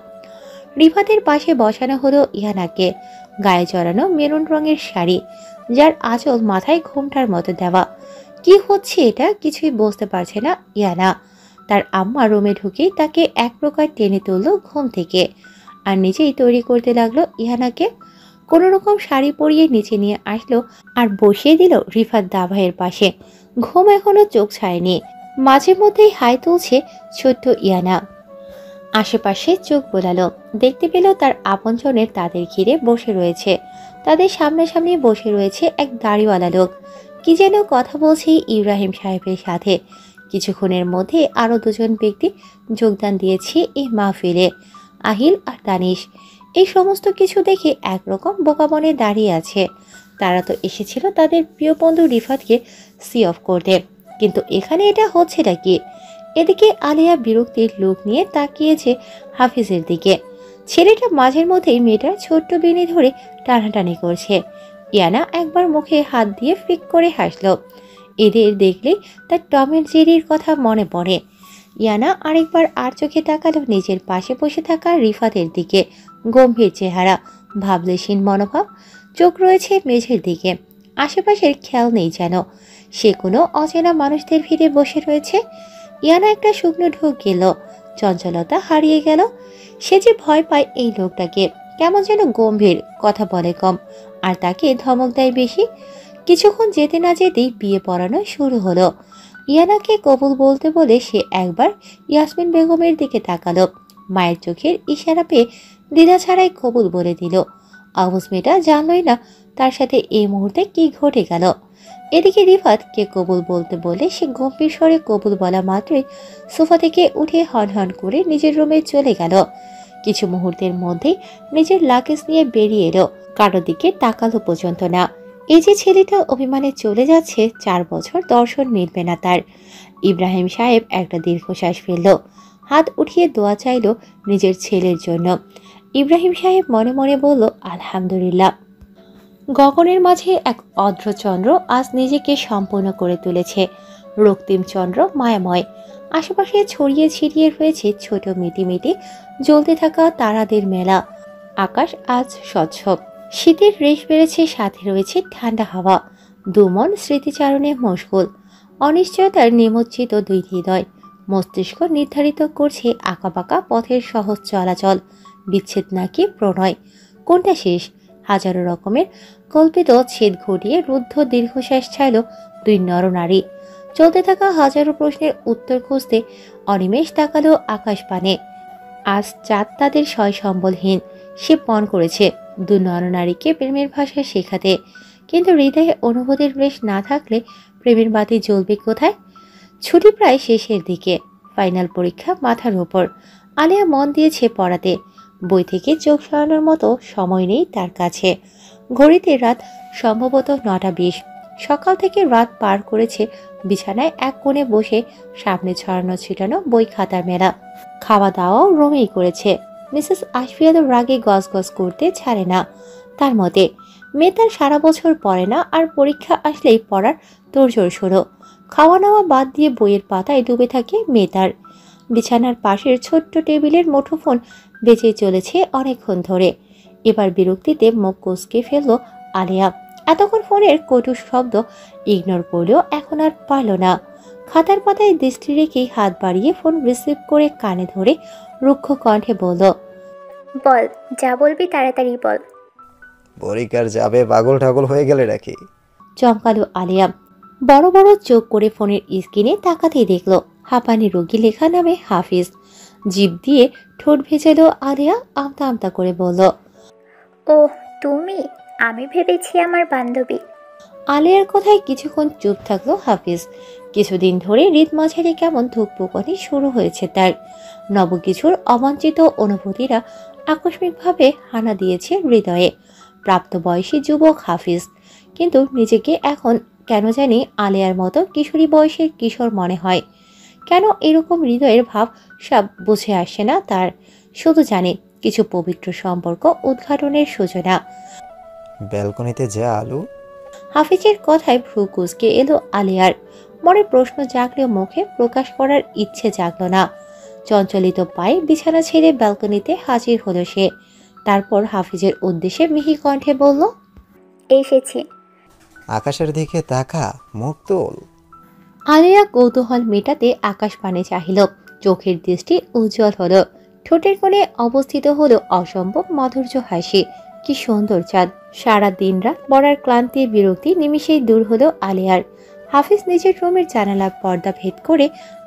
A: রিফাতের পাশে বসানো হলো ইয়ানাকে। গায়ে জড়ানো মেরুন রঙের শাড়ি, যার আঁচল মাথায় ঘোমটার মতো দেওয়া। কি হচ্ছে এটা কিছুই বুঝতে পারছে না ইয়ানা। তার আম্মা রুমে ঢুকেই তাকে এক প্রকার টেনে তুলল ঘুম থেকে আর নিজেই তৈরি করতে লাগলো ইহানাকে। কোনো রকম শাড়ি পরিয়ে নিচে নিয়ে আসলো আর বসিয়ে দিল রিফাত দাভাইয়ের পাশে। ঘুম এখনো চোখ ছাড়েনি, মাঝে মধ্যেই হাই তুলছে ছোট্ট ইয়ানা। আশেপাশে চোখ বোলালো, দেখতে পেল তার আপনজনের তাদের ঘিরে বসে রয়েছে। তাদের সামনাসামনি বসে রয়েছে এক দাড়িওয়ালা লোক, কি যেন কথা বলছে ইব্রাহিম সাহেবের সাথে। কিছুক্ষণের মধ্যে আরও দুজন ব্যক্তি যোগদান দিয়েছে এই মাহফিলে, আহিল আর দানিশ। এই সমস্ত কিছু দেখে একরকম বোকা মনে দাঁড়িয়ে আছে। তারা তো এসেছিল তাদের প্রিয় বন্ধু রিফাতকে সি অফ করতে, কিন্তু এখানে এটা হচ্ছেটা কি? এদিকে আলিয়া বিরক্তির লোক নিয়ে তাকিয়েছে হাফিজের দিকে। ছেলেটা মাঝের মধ্যেই মেয়েটার ছোট্ট বেনি ধরে টানাটানি করছে। ইয়ানা একবার মুখে হাত দিয়ে ফিক করে হাসল। এদের দেখলেই তার টমের জেরির কথা মনে পড়ে। ইয়ানা আরেকবার আর চোখে তাকালো নিজের পাশে বসে থাকা রিফাতের দিকে। গম্ভীর চেহারা, ভাবলেশীন মনোভাব, চোখ রয়েছে মেঝের দিকে। আশেপাশের খেয়াল নেই যেন সে কোনো অচেনা মানুষদের ভিড়ে বসে রয়েছে। ইয়ানা একটা শুকনো ঢোক গেল, চঞ্চলতা হারিয়ে গেল। সে যে ভয় পায় এই লোকটাকে, কেমন যেন গম্ভীর, কথা বলে কম, আর তাকে ধমক দেয় বেশি। কিছুক্ষণ যেতে না যেতেই বিয়ে পড়ানো শুরু হলো। ইয়ানাকে কবুল বলতে বলে সে একবার ইয়াসমিন বেগমের দিকে তাকালো। মায়ের চোখের ইশারা পেয়ে দ্বিধা ছাড়াই কবুল বলে দিল। আবুস মেয়েটা জানলই না তার সাথে এই মুহূর্তে কি ঘটে গেল। এদিকে রিফাতকে কবুল বলতে বলে সে গম্ভীর স্বরে কবুল বলা মাত্রই সোফা থেকে উঠে হন হন করে নিজের রুমে চলে গেল। কিছু মুহূর্তের মধ্যেই নিজের লাগেজ নিয়ে বেরিয়ে এলো, কারো দিকে তাকালো পর্যন্ত না। এই যে ছেলেটা অভিমানে চলে যাচ্ছে, 4 বছর দর্শন মিলবে না তার। ইব্রাহিম সাহেব একটা দীর্ঘশ্বাস ফেলল, হাত উঠিয়ে দোয়া চাইল নিজের ছেলের জন্য। ইব্রাহিম সাহেব মনে মনে বলল, আলহামদুলিল্লাহ। গগনের মাঝে এক অর্ধচন্দ্র আজ নিজেকে সম্পূর্ণ করে তুলেছে। রক্তিম চন্দ্র মায়াময়, আশেপাশে ছড়িয়ে ছিটিয়ে রয়েছে ছোট মিটিমিটি জ্বলতে থাকা তারাদের মেলা। আকাশ আজ স্বচ্ছ, শীতের রেশ বেড়েছে, সাথে রয়েছে ঠান্ডা হাওয়া। দুমন স্মৃতিচারণে মশগুল, অনিশ্চয়তার নিমজ্জিত দুই হৃদয়। মস্তিষ্ক নির্ধারিত করছে আঁকাবাঁকা পথের সহজ চলাচল, বিচ্ছেদ নাকি প্রণয়, কোনটা শেষ? হাজারো রকমের কল্পিত ছেদ ঘটিয়ে রুদ্ধ দীর্ঘশ্বাস ছাইল দুই নরনারী। চলতে থাকা হাজারো প্রশ্নের উত্তর খুঁজতে অনিমেষ তাকালো আকাশ পানে। আজ চাঁদ তাদের সয় সম্বলহীন। সে পণ করেছে দু নরনারীকে প্রেমের ভাষা শেখাতে, কিন্তু হৃদয়ে অনুভূতির রেশ না থাকলে প্রেমের বাতি জ্বলবে কোথায়? ছুটি প্রায় শেষের দিকে, ফাইনাল পরীক্ষা মাথার উপর। আলিয়া মন দিয়েছে পড়াতে, বই থেকে চোখ সরানোর মতো সময় নেই তার কাছে। ঘড়িতে রাত সম্ভবত 9:20। সকাল থেকে রাত পার করেছে বিছানায় এক কোণে বসে, সামনে ছড়ানো ছিটানো বই খাতার মেলা। খাওয়া দাওয়াও রুমেই করেছে। মিসেস আশফিয়াদ রাগে গজগজ করতে ছাড়ে না। তার মতে মেয়ে তার সারা বছর পড়ে না, আর পরীক্ষা আসলেই পড়ার তোড়জোড় শুরু। খাওয়া নাওয়া বাদ দিয়ে বইয়ের পাতায় ডুবে থাকে মেয়ে তার। বিছানার পাশের ছোট্ট টেবিলের মুঠোফোন বেজে চলেছে অনেকক্ষণ ধরে। এবার বিরক্তিতে মুখ কুঁচকে ফেলল আলিয়া। এতক্ষণ ফোনের কটু শব্দ ইগনোর করলেও এখন আর পারল না। খাতার পাতায় দৃষ্টি রেখেই হাত বাড়িয়ে ফোন রিসিভ করে কানে ধরে রুক্ষ কণ্ঠে বলল,
B: বল, যা বলবি তাড়াতাড়ি বল।
C: পরীক্ষার যাবে পাগল ঠাগল হয়ে গেলে নাকি?
A: চমকালো আলিয়া। বড় বড় চোখ করে ফোনের স্ক্রিনে তাকাতেই দেখল হাঁপানি রোগী লেখা নামে হাফিজ। জিভ দিয়ে ঠোঁট ভেজালো আলিয়া, আমতা আমতা করে বলল,
B: ও তুমি? আমি ভেবেছি আমার বান্ধবী।
A: আলিয়ার কথায় কিছুক্ষণ চুপ থাকলো হাফিজ। কিছুদিন ধরে হৃদ মাঝারে কেমন ধুকপুকানি শুরু হয়েছে তার। নব কিছুর অবাঞ্ছিত অনুভূতিরা আকস্মিকভাবে হানা দিয়েছে হৃদয়ে। প্রাপ্তবয়সী যুবক হাফিজ, কিন্তু নিজেকে এখন কেন জানি আলিয়ার মতো কিশোরী বয়সের কিশোর মনে হয়। কেন এরকম হৃদয়ের ভাব সব বুঝে আসে না তার। শুধু জানে কিছু পবিত্র সম্পর্ক উদ্ঘাটনের সূচনা।
C: ব্যালকনিতে যা আলু।
A: হাফিজের কথায় ভ্রু কুঁচকে এলো আলিয়ার। মনে প্রশ্ন জাগলেও মুখে প্রকাশ করার ইচ্ছে জাগল না। চঞ্চলিত পায়ে বিছানা ছেড়ে ব্যালকনিতে হাজির হলো সে। তারপর হাফিজের উদ্দেশ্যে মিহি কণ্ঠে বলল,
B: এসেছি।
C: আকাশের দিকে তাকা, মুখ তোল।
A: আলেয়া কৌতূহল মেটাতে আকাশ পানে চাহিল, চোখের দৃষ্টি উজ্জ্বল হলো, ঠোঁটের কোণে অবস্থিত হলো অসম্ভব মাধুর্য হাসি। কি সুন্দর চাঁদ! সারা দিন রাত পড়ার ক্লান্তির বিরক্তি নিমিষেই দূর হলো আলেয়ার। হাফিজ নিজের রুমের জানালার পর্দা ভেদ করে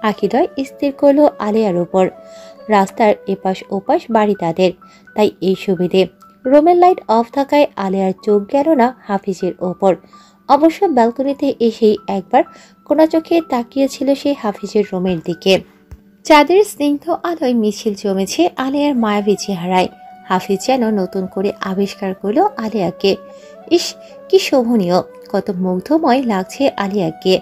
A: আখিদয় স্থির করলো আলেয়ার উপর। রাস্তার এপাশ ওপাশ বাড়ি তাদের, তাই এই সুবিধে। রুমের লাইট অফ থাকায় আলেয়ার চোখ গেল না হাফিজের ওপর। অবশ্য ব্যালকনিতে এসেই একবার কোনা চোখে তাকিয়েছিল সে হাফিজের রুমের দিকে। চাঁদের স্নিগ্ধ আলোয় মিছিল জমেছে আলেয়ার মায়াবী চেহারায়। হাফিজ যেন নতুন করে আবিষ্কার করলো আলিয়াকে। ইস, কি শোভনীয়, কত মুগ্ধময় লাগছে আলিয়াকে।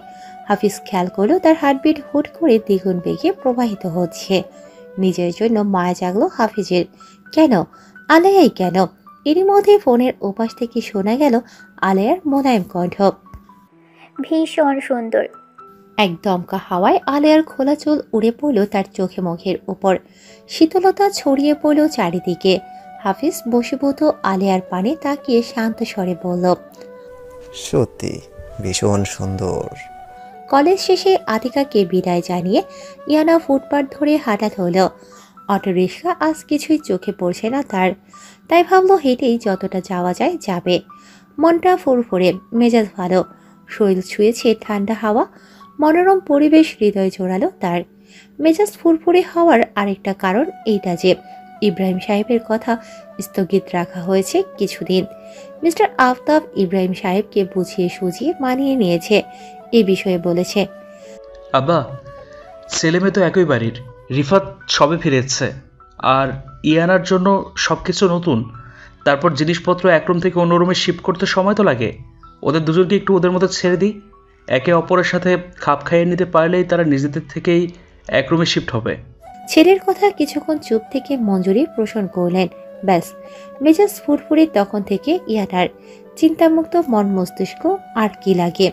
A: হাফিজ খেয়াল করলো তার হার্টবিট হুট করে দ্বিগুণ বেগে প্রবাহিত হচ্ছে। নিজের জন্য মায়া জাগলো হাফিজের। কেন আলেয়াই কেন? এরই মধ্যে ফোনের ওপাশ থেকে শোনা গেল আলেয়ার মোলায়েম কণ্ঠ।
B: ভীষণ সুন্দর।
A: এক দমকা হাওয়ায় আলেয়ার খোলা চুল উড়ে পড়ল তার চোখে মুখের উপর। শীতলতা ছড়িয়ে পড়ল চারিদিকে। হাফিজ বশীভূত আলেয়ার পানে তাকিয়ে শান্ত স্বরে বলল,
C: সত্যি ভীষণ সুন্দর।
A: কলেজ শেষে আতিকাকে বিদায় জানিয়ে ইয়ানা ফুটপাথ ধরে হাঁটা ধরল। অটোরিক্সা আজ কিছুই চোখে পড়ছে না তার, তাই ভাবলো হেঁটেই যতটা যাওয়া যায় যাবে। মনটা ফুরফুরে, মেজাজ ভালো, শরীর ছুঁয়েছে ঠান্ডা হাওয়া, মনোরম পরিবেশ হৃদয় জোড়ালো তার। মেজাজ ফুরফুরে হওয়ার আরেকটা কারণ এইটা যে ইব্রাহিম সাহেবের কথা স্থগিত রাখা হয়েছে কিছুদিন। মিস্টার আফতাব ইব্রাহিম সাহেবকে বুঝিয়ে সুঝিয়ে মানিয়ে নিয়েছে, এ বিষয়ে বলেছে,
F: আব্বা, ছেলে মেয়ে তো একই বাড়ির, রিফাত সবে ফিরেছে, আর ইয়ানার জন্য সব কিছু নতুন। তারপর জিনিসপত্র এক রুম থেকে অন্য রুমে শিফট করতে সময় তো লাগে। ওদের দুজনকে একটু ওদের মতো ছেড়ে দিই, একে অপরের সাথে খাপ খাইয়ে নিতে পারলেই তারা নিজেদের থেকেই এক রুমে শিফট হবে।
A: ছেলের কথা কিছুক্ষণ চুপ থেকে মঞ্জুরি পোষণ করলেন। ব্যাস, মেজাজ ফুরফুরে তখন থেকে ইয়ানার। চিন্তামুক্ত মন মস্তিষ্ক, আর কি লাগে।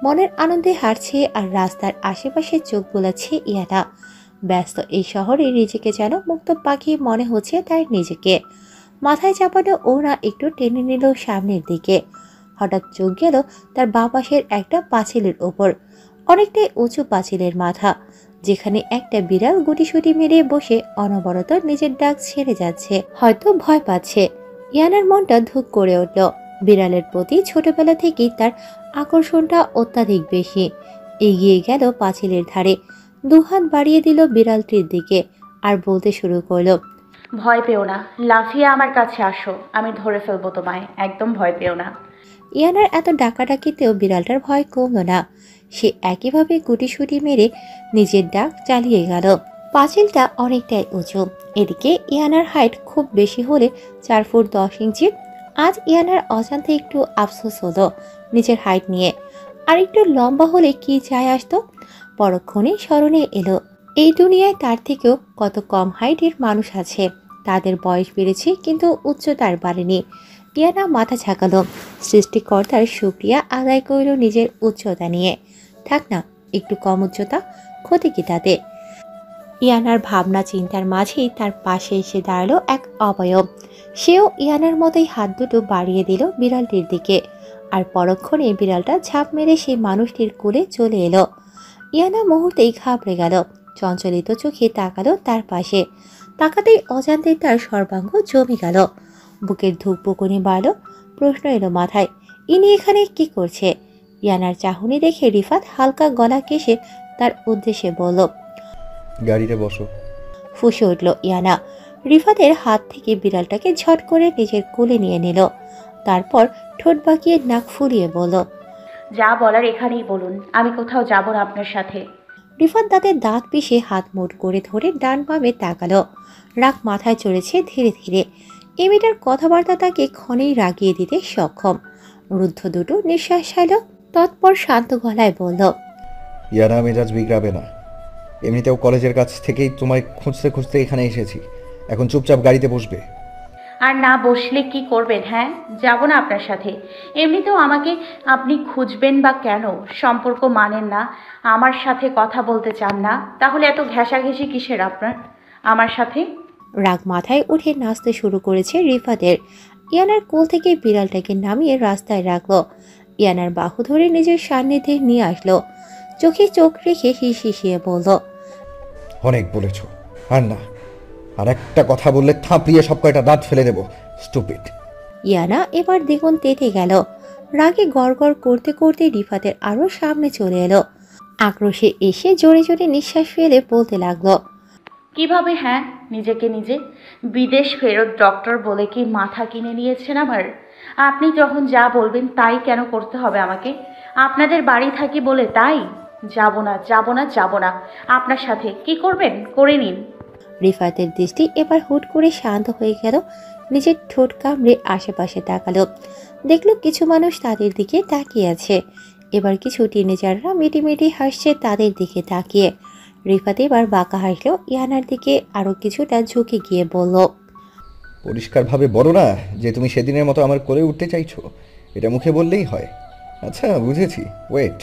A: মনের আনন্দে হারছে আর রাস্তার আশেপাশে চোখ বোলাচ্ছে ইয়ানা। ব্যস্ত এই শহরে নিজেকে যেন মুক্ত পাখি মনে হচ্ছে তার নিজেকে। মাথায় চাপানো ওরা একটু টেনে নিল সামনের দিকে। হঠাৎ চোখ গেল তার বাঁ পাশের একটা পাঁচিলের ওপর, অনেকটাই উঁচু পাঁচিলের মাথা, যেখানে একটা বিড়াল গুটিসুটি মেরে বসে অনবরত নিজের ডাক ছেড়ে যাচ্ছে, হয়তো ভয় পাচ্ছে। ইয়ানার মনটা ধুক করে উঠল। বিড়ালের প্রতি ছোটবেলা থেকেই তার আকর্ষণটা অত্যাধিক বেশি। এগিয়ে গেল পাঁচিলের ধারে, দুহাত বাড়িয়ে দিল বিড়ালটির দিকে আর বলতে শুরু করলো,
I: ভয় পেও না, লাফিয়ে আমার কাছে আসো, আমি ধরে ফেলবো তোমায়, একদম ভয় পেও না।
A: ইয়ানার এত ডাকাডাকিতেও বিড়ালটার ভয় কমল না। সে একইভাবে গুটিসুটি মেরে নিজের ডাক চালিয়ে গেল। পাঁচিলটা অনেকটাই উঁচু, এদিকে ইয়ানার হাইট খুব বেশি হলে 4 ফুট 10 ইঞ্চি। আজ ইয়ানার অজান্তে একটু আফসোস হলো নিজের হাইট নিয়ে। আর একটু লম্বা হলে কি যায় আসতো। পরক্ষণে স্মরণে এলো, এই দুনিয়ায় তার থেকেও কত কম হাইটের মানুষ আছে। তাদের বয়স বেড়েছে কিন্তু উচ্চতার বাড়েনি। ইয়ানা মাথা ঝাঁকালো, সৃষ্টিকর্তার শুকরিয়া আদায় করল নিজের উচ্চতা নিয়ে। থাক না, একটু কম উচ্চতা, ক্ষতি কি তাতে। ইয়ানার ভাবনা চিন্তার মাঝেই তার পাশে এসে দাঁড়ালো এক অবয়ব। সেও ইয়ানার মতোই হাত দুটো বাড়িয়ে দিল বিড়ালটির দিকে। আর পরক্ষণে বিড়ালটা ঝাঁপ মেরে সেই মানুষটির কোলে চলে এলো। ইয়ানা মুহূর্তেই ঘাবড়ে গেল, চঞ্চলিত চোখে তাকালো তার পাশে। তাকাতেই অজান্তে তার সর্বাঙ্গ জমে গেল, বুকের ধুকপুকুনি বাড়ল। প্রশ্ন এলো মাথায়, ইনি এখানে কি করছে? ইয়ানার চাহনি দেখে রিফাত হালকা গলা কেশে তার উদ্দেশ্যে বলল,
E: গাড়িতে বসো।
A: ফুঁসে উঠল ইয়ানা। রিফাতের হাত থেকে বিড়ালটাকে ঝট করে নিজের কোলে নিয়ে নিল। তারপর ঠোঁট বাঁকিয়ে নাক ফুলিয়ে বলল,
I: যা বলার এখানেই বলুন, আমি কোথাও যাব না আপনার সাথে।
A: রিফাত দাঁতে দাঁত পিষে হাত মুঠ করে ধরে ডান বামে তাকালো। রাগ মাথায় চড়েছে ধীরে ধীরে। এ মেয়েটার কথাবার্তা তাকে ক্ষণেই রাগিয়ে দিতে সক্ষম। রুদ্ধ দুটো নিঃশ্বাস ছাড়ল, তৎপর শান্ত গলায় বলল,
E: ইয়ানা মেজাজ বিগড়াবে না। এমনিতেও কলেজের কাছ থেকেই তোমায় খুঁজতে খুঁজতে এখানে এসেছি। এখন চুপচাপ গাড়িতে বসবে।
I: আর না বসলে কি করবেন? হ্যাঁ, যাব না আপনার সাথে। এমনিতেও আমাকে আপনি খুঁজবেন বা কেন? সম্পর্ক মানেন না, আমার সাথে কথা বলতে চান না, তাহলে এত ঘেঁষাঘেঁষি কিসের আপনার আমার সাথে?
A: রাগ মাথায় উঠে নাচতে শুরু করেছে রিফাতের। ইয়ানার কোল থেকে বিড়ালটাকে নামিয়ে রাস্তায় রাখলো। ইয়ানার বাহু ধরে নিজের সান্নিধ্যে নিয়ে আসলো। চোখে চোখ রেখে হিসিয়ে বলল,
E: অনেক বলেছ, আর না, আর একটা কথা বললে থাপড়িয়ে সব কয়টা দাঁত ফেলে দেবো, স্টুপিড।
A: ইয়ানা এবার দ্বিগুণ তেতে গেল। রাগে গড়গড় করতে করতে রিফাতের আরো সামনে চলে এলো। আক্রোশে এসে জোরে জোরে নিঃশ্বাস ফেলে বলতে লাগলো,
I: কিভাবে হ্যাঁ, নিজেকে নিজে বিদেশ ফেরত ডক্টর বলে কি মাথা কিনে নিয়েছেন আমার? আপনি যখন যা বলবেন তাই কেন করতে হবে আমাকে? আপনাদের বাড়ি থাকি বলে তাই? যাব না, যাব না, যাব না আপনার সাথে। কি করবেন করে নিন।
A: রিফাতের দৃষ্টি এবার হুট করে শান্ত হয়ে গেল। নিজের ঠোঁট কামড়ে আশেপাশে তাকালো, দেখলো কিছু মানুষ তাদের দিকে তাকিয়ে আছে। এবার কিছু টিনেজাররা মিটিমিটি হাসছে তাদের দিকে তাকিয়ে। রিফাত এবার বাঁকা হাসলো ইয়ানার দিকে, আরো কিছুটা ঝুঁকে গিয়ে বলল,
E: পরিষ্কারভাবে বলো না যে তুমি সেদিনের মতো আমার কোলে উঠতে চাইছো, এটা মুখে বললেই হয়। আচ্ছা বুঝেছি, ওয়েট।